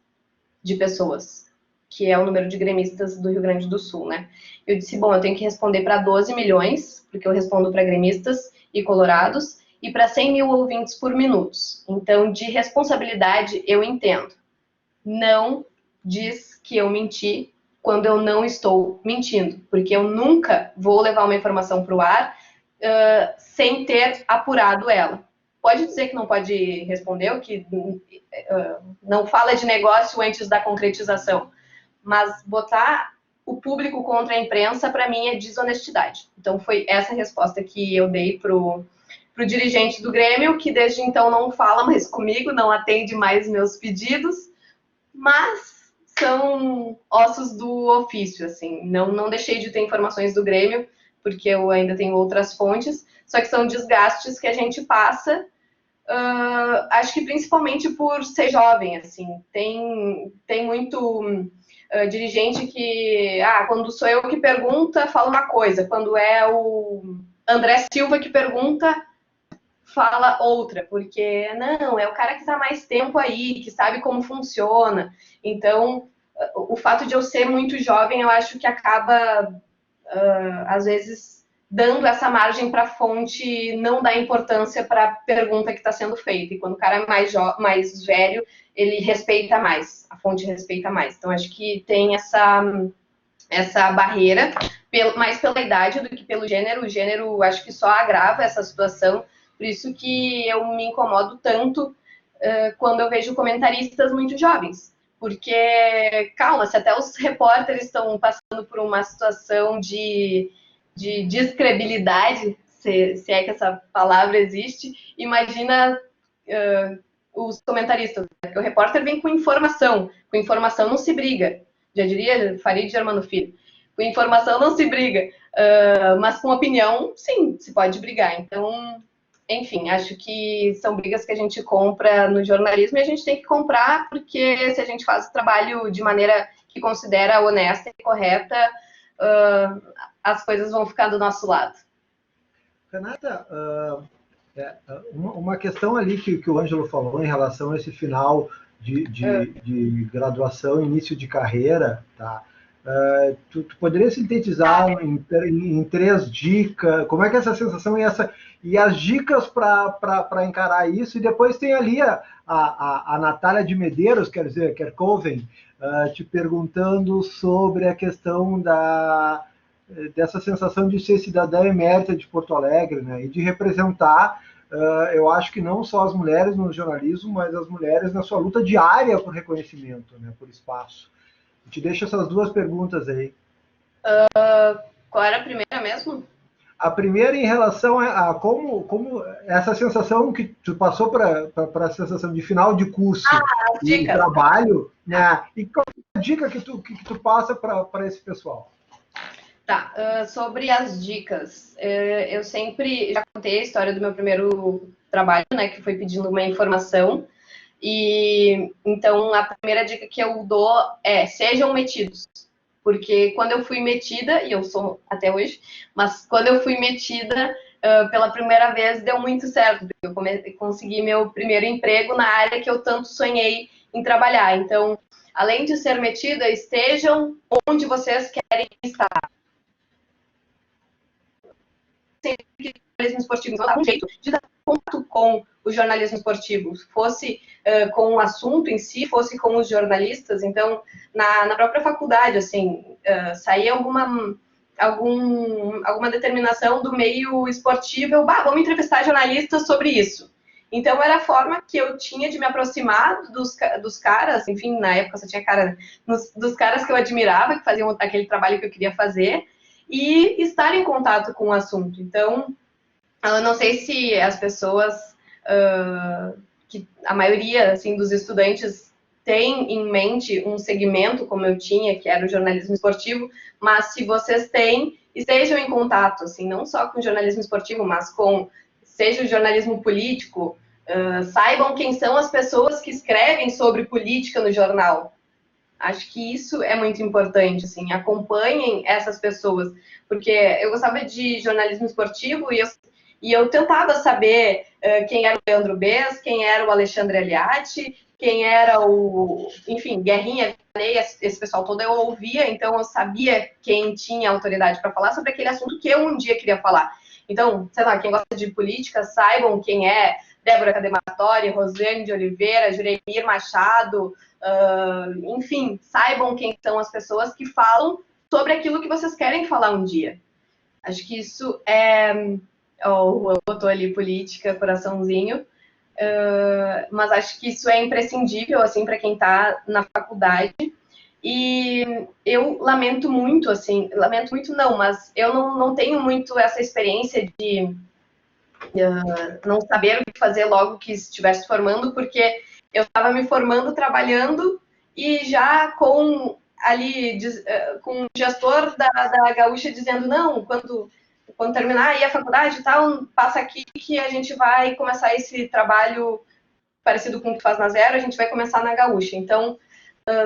de pessoas, que é o número de gremistas do Rio Grande do Sul, né? Eu disse, bom, eu tenho que responder para 12 milhões, porque eu respondo para gremistas e colorados, e para 100 mil ouvintes por minuto. Então, de responsabilidade, eu entendo. Não diz que eu menti quando eu não estou mentindo, porque eu nunca vou levar uma informação para o ar sem ter apurado ela. Pode dizer que não pode responder, ou que não fala de negócio antes da concretização, mas botar o público contra a imprensa, para mim, é desonestidade. Então, foi essa resposta que eu dei pro dirigente do Grêmio, que desde então não fala mais comigo, não atende mais meus pedidos, mas são ossos do ofício, assim. Não deixei de ter informações do Grêmio, porque eu ainda tenho outras fontes, só que são desgastes que a gente passa, acho que principalmente por ser jovem, assim. Tem muito dirigente que, quando sou eu que pergunta, fala uma coisa. Quando é o André Silva que pergunta, fala outra. Porque, não, é o cara que está mais tempo aí, que sabe como funciona. Então, o fato de eu ser muito jovem, eu acho que acaba, às vezes, dando essa margem para a fonte não dar importância para a pergunta que está sendo feita. E quando o cara é mais velho, ele respeita mais, a fonte respeita mais. Então, acho que tem essa barreira, mais pela idade do que pelo gênero. O gênero, acho que só agrava essa situação. Por isso que eu me incomodo tanto quando eu vejo comentaristas muito jovens. Porque, calma, se até os repórteres estão passando por uma situação de descredibilidade, se é que essa palavra existe, imagina os comentaristas, porque o repórter vem com informação não se briga, já diria Farid Germano Filho, com informação não se briga, mas com opinião, sim, se pode brigar. Então, enfim, acho que são brigas que a gente compra no jornalismo e a gente tem que comprar, porque se a gente faz o trabalho de maneira que considera honesta e correta, as coisas vão ficar do nosso lado. Renata, uma questão ali que o Ângelo falou em relação a esse final de graduação, início de carreira, tá? Tu poderia sintetizar em 3 dicas, como é que é essa sensação e as dicas para encarar isso? E depois tem ali a Natália de Medeiros, quer dizer, Kerkoven, te perguntando sobre a questão dessa sensação de ser cidadã emérita de Porto Alegre, né, e de representar, eu acho que não só as mulheres no jornalismo, mas as mulheres na sua luta diária por reconhecimento, né, por espaço. Eu te deixo essas 2 perguntas aí. Qual era a primeira mesmo? A primeira em relação a como essa sensação que tu passou para a sensação de final de curso e trabalho, né? E qual é a dica que tu passa para esse pessoal? Tá, sobre as dicas, eu sempre já contei a história do meu primeiro trabalho, né, que foi pedindo uma informação, e então a primeira dica que eu dou é: sejam metidos, porque quando eu fui metida, e eu sou até hoje, mas quando eu fui metida pela primeira vez deu muito certo, eu consegui meu primeiro emprego na área que eu tanto sonhei em trabalhar. Então, além de ser metida, estejam onde vocês querem estar. Sempre jornalismo esportivo, então dá um jeito de dar contato com o jornalismo esportivo, fosse com o assunto em si, fosse com os jornalistas. Então, na própria faculdade, assim, saía alguma determinação do meio esportivo, vamos entrevistar jornalistas sobre isso. Então, era a forma que eu tinha de me aproximar dos caras, enfim, na época só tinha cara, dos caras que eu admirava, que faziam aquele trabalho que eu queria fazer, e estar em contato com o assunto. Então, eu não sei se as pessoas que a maioria assim, dos estudantes tem em mente um segmento, como eu tinha, que era o jornalismo esportivo, mas se vocês têm, estejam em contato, assim, não só com o jornalismo esportivo, mas com, seja o jornalismo político, saibam quem são as pessoas que escrevem sobre política no jornal. Acho que isso é muito importante, assim, acompanhem essas pessoas, porque eu gostava de jornalismo esportivo e eu tentava saber quem era o Leandro Bez, quem era o Alexandre Aliati, quem era enfim, Guerrinha, esse pessoal todo eu ouvia, então eu sabia quem tinha autoridade para falar sobre aquele assunto que eu um dia queria falar. Então, sei lá, quem gosta de política, saibam quem é Débora Cadematori, Rosiane de Oliveira, Juremir Machado, enfim, saibam quem são as pessoas que falam sobre aquilo que vocês querem falar um dia. Acho que isso é... eu botou ali política, coraçãozinho. Mas acho que isso é imprescindível, assim, para quem está na faculdade. E eu lamento muito, assim, lamento muito não, mas eu não tenho muito essa experiência de não saber o que fazer logo que estivesse formando, porque eu estava me formando, trabalhando, e já com ali, com o gestor da Gaúcha dizendo, não, quando terminar aí a faculdade e tal, passa aqui que a gente vai começar esse trabalho parecido com o que faz na Zero, a gente vai começar na Gaúcha. Então,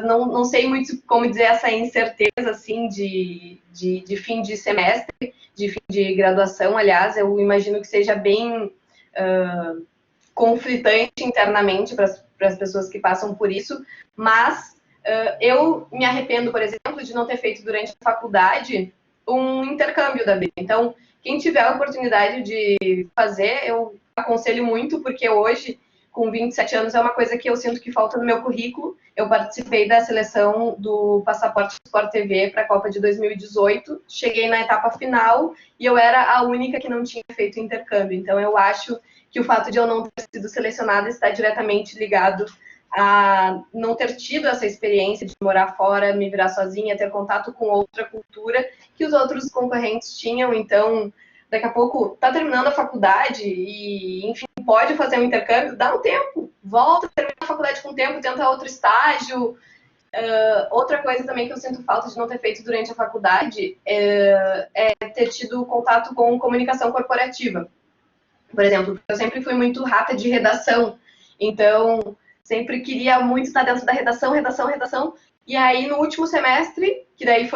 não sei muito como dizer essa incerteza, assim, de fim de semestre, de fim de graduação, aliás, eu imagino que seja bem conflitante internamente para as pessoas que passam por isso, mas eu me arrependo, por exemplo, de não ter feito durante a faculdade um intercâmbio da B. Então, quem tiver a oportunidade de fazer, eu aconselho muito, porque hoje, com 27 anos, é uma coisa que eu sinto que falta no meu currículo. Eu participei da seleção do Passaporte Sport TV para a Copa de 2018, cheguei na etapa final e eu era a única que não tinha feito intercâmbio. Então, eu acho que o fato de eu não ter sido selecionada está diretamente ligado a não ter tido essa experiência de morar fora, me virar sozinha, ter contato com outra cultura que os outros concorrentes tinham. Então, daqui a pouco tá terminando a faculdade e, enfim, pode fazer um intercâmbio, dá um tempo, volta, termina a faculdade com tempo, tenta outro estágio. Outra coisa também que eu sinto falta de não ter feito durante a faculdade é ter tido contato com comunicação corporativa. Por exemplo, eu sempre fui muito rata de redação, então sempre queria muito estar dentro da redação. E aí, no último semestre, que daí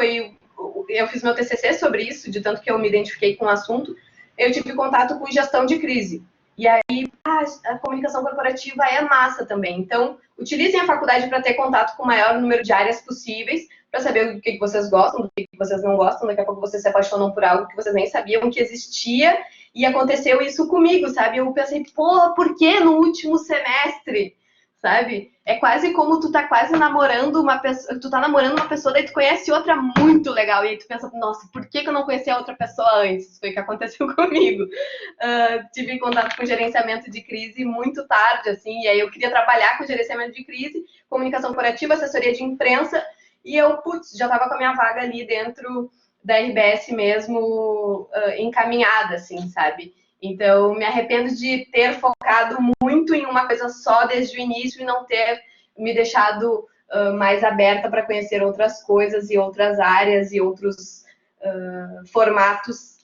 eu fiz meu TCC sobre isso, de tanto que eu me identifiquei com o assunto, eu tive contato com gestão de crise. E aí, a comunicação corporativa é massa também. Então, utilizem a faculdade para ter contato com o maior número de áreas possíveis, para saber do que vocês gostam, do que vocês não gostam. Daqui a pouco vocês se apaixonam por algo que vocês nem sabiam que existia. E aconteceu isso comigo, sabe? Eu pensei, por que no último semestre? Sabe? É quase como tu tá quase namorando uma pessoa, daí tu conhece outra muito legal, e aí tu pensa, nossa, por que eu não conhecia a outra pessoa antes? Foi o que aconteceu comigo. Tive contato com gerenciamento de crise muito tarde, assim, e aí eu queria trabalhar com gerenciamento de crise, comunicação corporativa, assessoria de imprensa, e eu, já tava com a minha vaga ali dentro da RBS mesmo, encaminhada, assim, sabe? Então, me arrependo de ter focado muito em uma coisa só desde o início e não ter me deixado mais aberta para conhecer outras coisas e outras áreas e outros formatos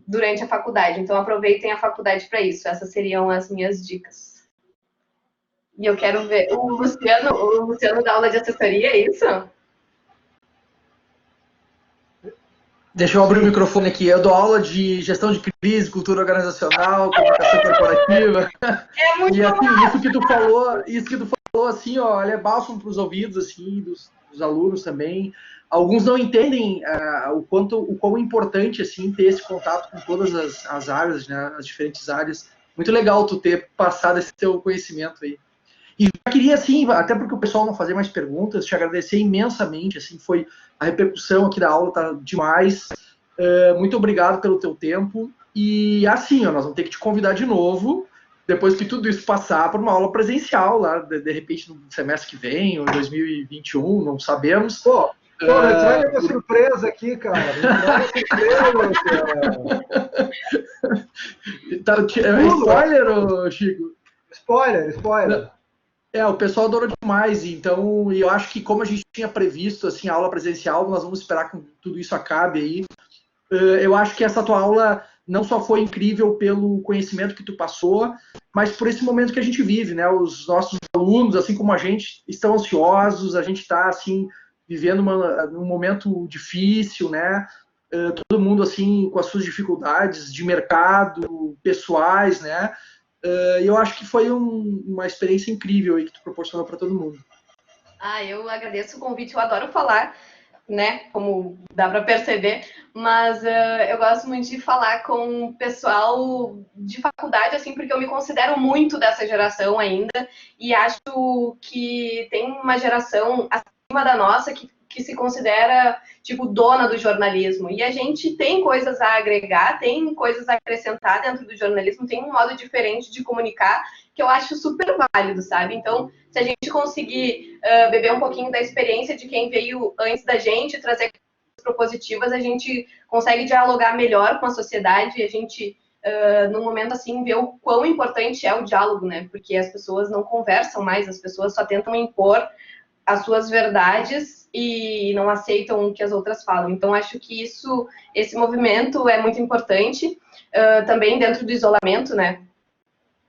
durante a faculdade. Então, aproveitem a faculdade para isso. Essas seriam as minhas dicas. E eu quero ver... O Luciano dá aula de assessoria, é isso? Deixa eu abrir o microfone aqui. Eu dou aula de gestão de crise, cultura organizacional, comunicação corporativa. É muito e assim, isso que tu falou, assim, ó, é bálsamo para os ouvidos, assim, dos alunos também. Alguns não entendem o quão importante, assim, ter esse contato com todas as áreas, né, as diferentes áreas. Muito legal tu ter passado esse teu conhecimento aí. E eu queria, assim, até porque o pessoal não fazer mais perguntas, te agradecer imensamente, assim, foi a repercussão aqui da aula tá demais. Muito obrigado pelo teu tempo. E assim, ó, nós vamos ter que te convidar de novo, depois que tudo isso passar, para uma aula presencial lá, de repente no semestre que vem, ou 2021, não sabemos. Pô, não estraga minha surpresa aqui, cara. Não estraga surpresa, É spoiler, ô, Chico? Spoiler. O pessoal adorou demais, então, e eu acho que como a gente tinha previsto, assim, a aula presencial, nós vamos esperar que tudo isso acabe aí. Eu acho que essa tua aula não só foi incrível pelo conhecimento que tu passou, mas por esse momento que a gente vive, né? Os nossos alunos, assim como a gente, estão ansiosos, a gente está, assim, vivendo um momento difícil, né? Todo mundo, assim, com as suas dificuldades de mercado, pessoais, né? E eu acho que foi uma experiência incrível aí que tu proporcionou para todo mundo. Eu agradeço o convite, eu adoro falar, né, como dá para perceber, mas eu gosto muito de falar com o pessoal de faculdade, assim, porque eu me considero muito dessa geração ainda, e acho que tem uma geração acima da nossa que se considera, tipo, dona do jornalismo. E a gente tem coisas a agregar, tem coisas a acrescentar dentro do jornalismo, tem um modo diferente de comunicar que eu acho super válido, sabe? Então, se a gente conseguir beber um pouquinho da experiência de quem veio antes da gente, trazer coisas propositivas, a gente consegue dialogar melhor com a sociedade e a gente, num momento assim, ver o quão importante é o diálogo, né? Porque as pessoas não conversam mais, as pessoas só tentam impor as suas verdades e não aceitam o que as outras falam. Então, acho que esse movimento é muito importante. Também dentro do isolamento, né?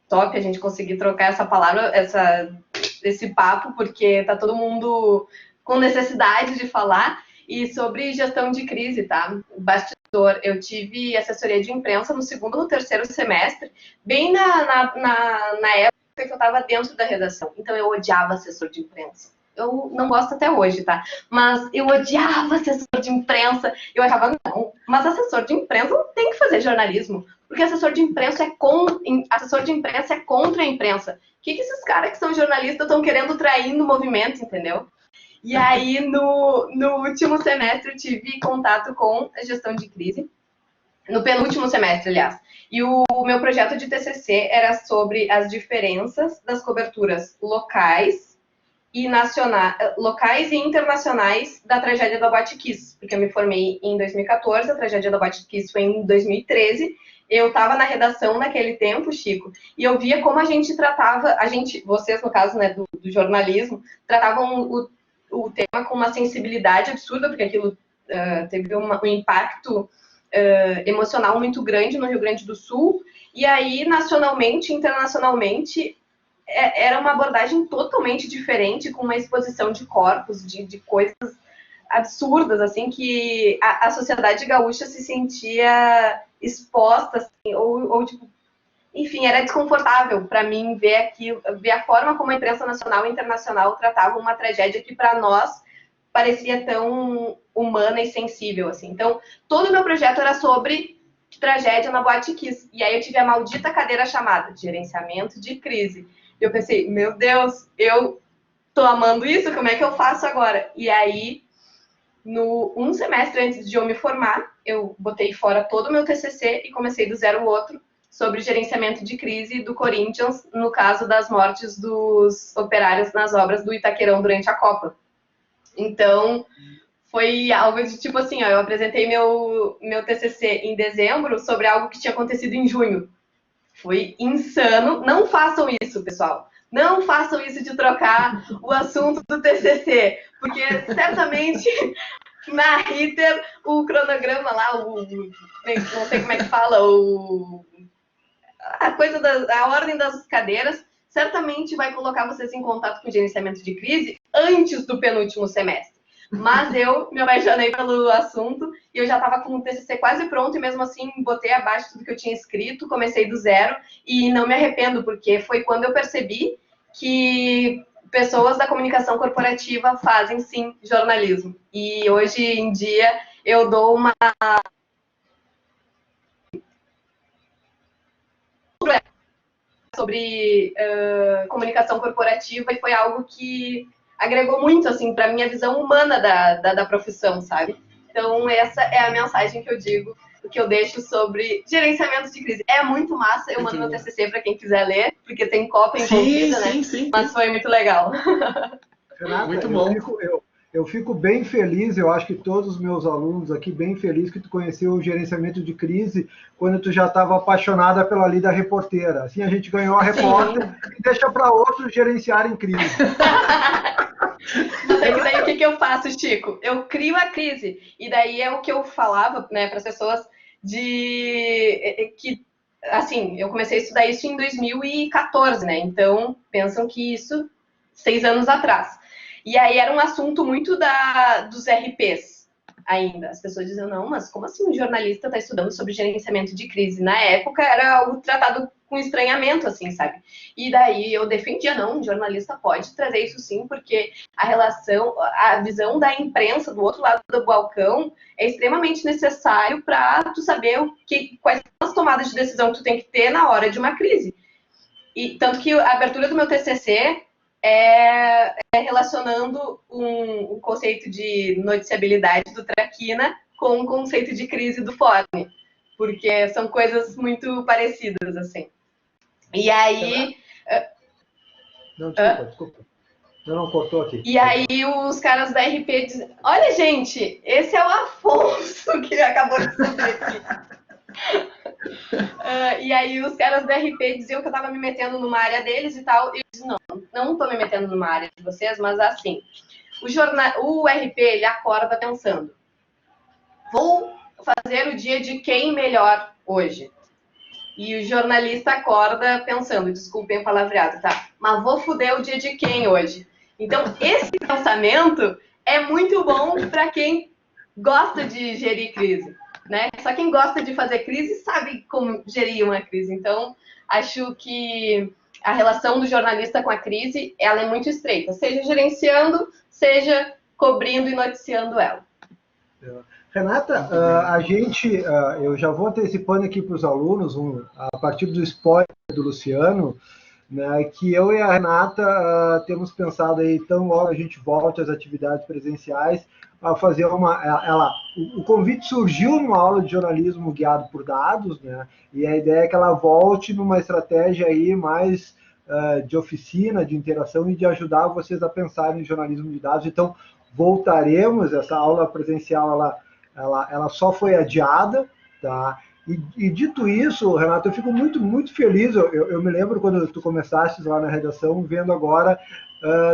Top a gente conseguir trocar essa palavra, esse papo, porque tá todo mundo com necessidade de falar. E sobre gestão de crise, tá? Bastidor, eu tive assessoria de imprensa no segundo ou no terceiro semestre, bem na época que eu estava dentro da redação. Então, eu odiava assessor de imprensa. Eu não gosto até hoje, tá? Mas eu odiava assessor de imprensa. Eu achava, não, mas assessor de imprensa não tem que fazer jornalismo. Porque assessor de imprensa é contra a imprensa. O que esses caras que são jornalistas estão querendo trair no movimento, entendeu? E aí, no último semestre, eu tive contato com a gestão de crise. No penúltimo semestre, aliás. E o meu projeto de TCC era sobre as diferenças das coberturas locais e internacionais da tragédia da Boate Kiss, porque eu me formei em 2014, a tragédia da Boate Kiss foi em 2013, eu estava na redação naquele tempo, Chico, e eu via como a gente tratava, vocês no caso, né, do jornalismo, tratavam o tema com uma sensibilidade absurda, porque aquilo teve um impacto emocional muito grande no Rio Grande do Sul, e aí, nacionalmente, internacionalmente, era uma abordagem totalmente diferente, com uma exposição de corpos, de coisas absurdas, assim, que a sociedade gaúcha se sentia exposta, assim, ou tipo, enfim, era desconfortável para mim ver a forma como a imprensa nacional e internacional tratava uma tragédia que para nós parecia tão humana e sensível, assim. Então, todo o meu projeto era sobre tragédia na Boate Kiss. E aí eu tive a maldita cadeira chamada Gerenciamento de Crise. E eu pensei, meu Deus, eu tô amando isso, como é que eu faço agora? E aí, um semestre antes de eu me formar, eu botei fora todo o meu TCC e comecei do zero outro sobre gerenciamento de crise do Corinthians, no caso das mortes dos operários nas obras do Itaquerão durante a Copa. Então, foi algo de tipo assim, eu apresentei meu TCC em dezembro sobre algo que tinha acontecido em junho. Foi insano. Não façam isso, pessoal. Não façam isso de trocar o assunto do TCC, porque certamente na Ritter o cronograma lá, não sei como é que fala, a ordem das cadeiras, certamente vai colocar vocês em contato com o gerenciamento de crise antes do penúltimo semestre. Mas eu me apaixonei pelo assunto e eu já estava com o TCC quase pronto e mesmo assim botei abaixo tudo que eu tinha escrito, comecei do zero e não me arrependo, porque foi quando eu percebi que pessoas da comunicação corporativa fazem, sim, jornalismo. E hoje em dia eu dou uma sobre comunicação corporativa e foi algo que agregou muito, assim, para minha visão humana da profissão, sabe? Então, essa é a mensagem que eu digo, o que eu deixo sobre gerenciamento de crise. É muito massa, eu mando meu TCC para quem quiser ler, porque tem cópia envolvida, né? Sim. Mas foi muito legal. Renata, muito bom. Eu fico bem feliz, eu acho que todos os meus alunos aqui, bem feliz que tu conheceu o gerenciamento de crise quando tu já estava apaixonada pela Lida Reporteira. Assim a gente ganhou a repórter e deixa para outros gerenciarem crise. Mas daí o que eu faço, Chico? Eu crio a crise. E daí é o que eu falava, né, para as pessoas que, assim, eu comecei a estudar isso em 2014, né? Então, pensam que isso 6 anos atrás. E aí era um assunto muito dos RPs ainda. As pessoas diziam, não, mas como assim um jornalista está estudando sobre gerenciamento de crise? Na época era algo tratado com estranhamento, assim, sabe? E daí eu defendia, não, um jornalista pode trazer isso sim, porque a visão da imprensa do outro lado do balcão é extremamente necessário para tu saber quais são as tomadas de decisão que tu tem que ter na hora de uma crise. E tanto que a abertura do meu TCC é relacionando um conceito de noticiabilidade do Traquina com um conceito de crise do Forne, porque são coisas muito parecidas, assim. E aí... Não, desculpa. Não, cortou aqui. E aí os caras da RP dizem, olha, gente, esse é o Afonso que acabou de subir aqui. E aí os caras da RP diziam que eu tava me metendo numa área deles e tal. E eu disse, não tô me metendo numa área de vocês, mas assim, o RP, ele acorda pensando, vou fazer o dia de quem melhor hoje. E o jornalista acorda pensando, desculpem o palavreado, tá? Mas vou foder o dia de quem hoje? Então, esse pensamento é muito bom para quem gosta de gerir crise, né? Só quem gosta de fazer crise sabe como gerir uma crise. Então, acho que a relação do jornalista com a crise, ela é muito estreita, seja gerenciando, seja cobrindo e noticiando ela. Renata, eu já vou antecipando aqui para os alunos, a partir do spoiler do Luciano, né, que eu e a Renata temos pensado aí, tão logo a gente volte às atividades presenciais, a fazer o convite surgiu numa aula de jornalismo guiado por dados, né, e a ideia é que ela volte numa estratégia aí mais de oficina, de interação e de ajudar vocês a pensarem em jornalismo de dados. Então, voltaremos, essa aula presencial, ela só foi adiada, tá? E dito isso, Renato, eu fico muito, muito feliz. Eu me lembro quando tu começaste lá na redação, vendo agora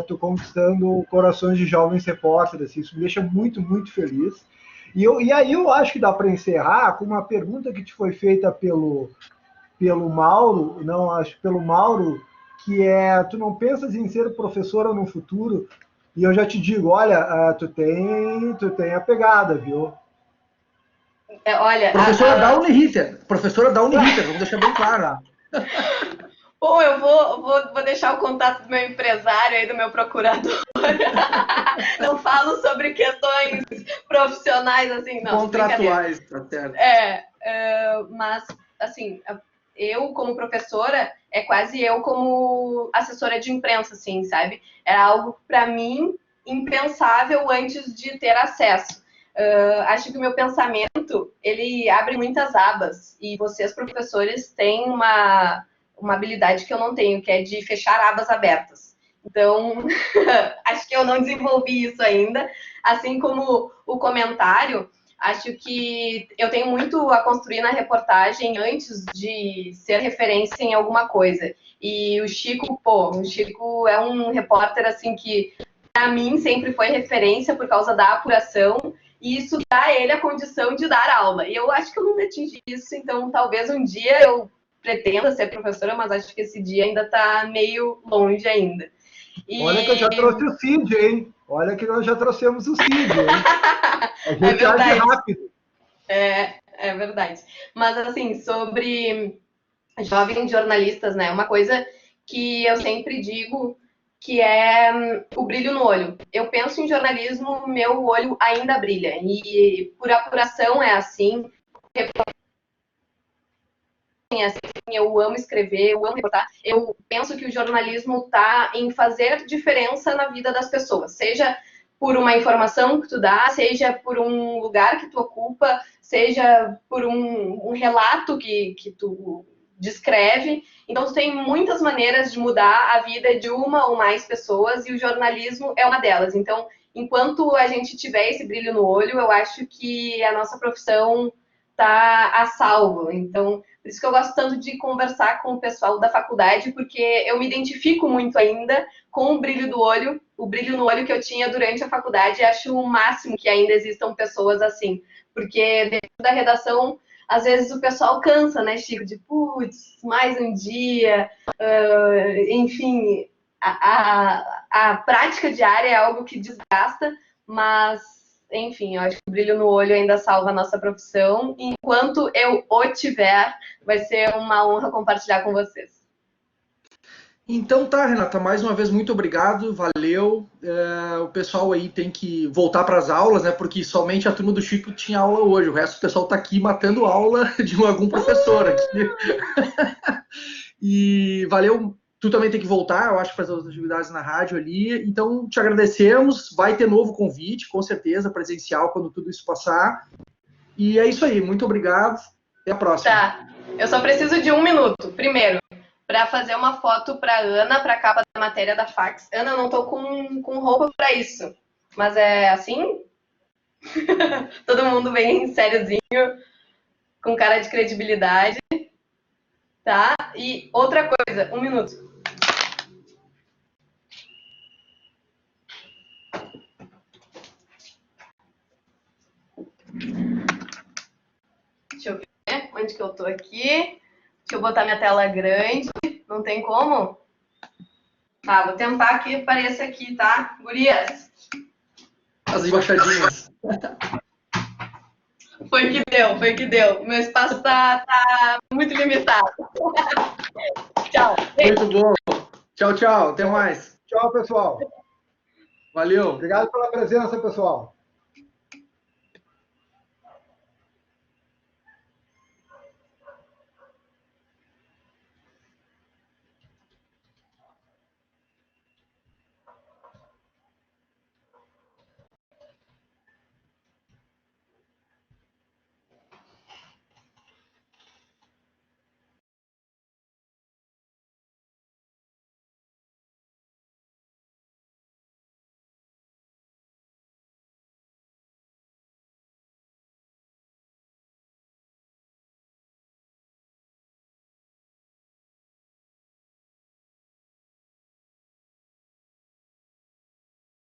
tu conquistando corações de jovens repórteres. Assim, isso me deixa muito, muito feliz. E aí eu acho que dá para encerrar com uma pergunta que te foi feita pelo Mauro, pelo Mauro, que é, tu não pensas em ser professora no futuro? E eu já te digo, olha, tu tem a pegada, viu? Olha, professora Downy Ritter, vamos deixar bem claro. Bom, eu vou deixar o contato do meu empresário aí, do meu procurador. Não falo sobre questões profissionais, assim, não. Contratuais, tá certo. Mas, assim, eu como professora, é quase eu como assessora de imprensa, assim, sabe? Era algo, para mim, impensável antes de ter acesso. Acho que o meu pensamento, ele abre muitas abas, e vocês, professores, têm uma habilidade que eu não tenho, que é de fechar abas abertas. Então, acho que eu não desenvolvi isso ainda. Assim como o comentário, acho que eu tenho muito a construir na reportagem antes de ser referência em alguma coisa. E o Chico é um repórter assim que, para mim, sempre foi referência por causa da apuração, e isso dá a ele a condição de dar aula. E eu acho que eu não atingi isso, então talvez um dia eu pretenda ser professora, mas acho que esse dia ainda está meio longe ainda. Olha que eu já trouxe o Cid, hein? Olha que nós já trouxemos o Cid, hein? A gente age rápido. É verdade. Mas, assim, sobre jovens jornalistas, né? Uma coisa que eu sempre digo que é o brilho no olho. Eu penso em jornalismo, meu olho ainda brilha. E por apuração é assim. Eu amo escrever, eu amo reportar. Eu penso que o jornalismo está em fazer diferença na vida das pessoas, seja por uma informação que tu dá, seja por um lugar que tu ocupa, seja por um relato que tu descreve. Então, tu tem muitas maneiras de mudar a vida de uma ou mais pessoas, e o jornalismo é uma delas. Então, enquanto a gente tiver esse brilho no olho, eu acho que a nossa profissão está a salvo. Então, por isso que eu gosto tanto de conversar com o pessoal da faculdade, porque eu me identifico muito ainda com o brilho no olho que eu tinha durante a faculdade, e acho o máximo que ainda existam pessoas assim, porque dentro da redação, às vezes o pessoal cansa, né, Chico, de putz, mais um dia, enfim, a prática diária é algo que desgasta, mas, enfim, eu acho que o brilho no olho ainda salva a nossa profissão. Enquanto eu o tiver, vai ser uma honra compartilhar com vocês. Então tá, Renata, mais uma vez muito obrigado, valeu. O pessoal aí tem que voltar para as aulas, né? Porque somente a turma do Chico tinha aula hoje, o resto do pessoal tá aqui matando aula de algum professor aqui. E valeu, tu também tem que voltar, eu acho, para as atividades na rádio ali. Então te agradecemos, vai ter novo convite, com certeza, presencial, quando tudo isso passar. E é isso aí, muito obrigado, até a próxima. Tá, eu só preciso de 1 minuto. Primeiro, para fazer uma foto para Ana, para a capa da matéria da Fax. Ana, eu não tô com roupa para isso, mas é assim? Todo mundo bem sériozinho, com cara de credibilidade, tá? E outra coisa, 1 minuto. Deixa eu ver onde que eu tô aqui. Deixa eu botar minha tela grande. Não tem como? Tá, vou tentar que apareça aqui, tá? Gurias. As embaixadinhas. Foi que deu. Meu espaço tá muito limitado. Tchau. Muito bom. Tchau, tchau. Até mais. Tchau, pessoal. Valeu. Obrigado pela presença, pessoal.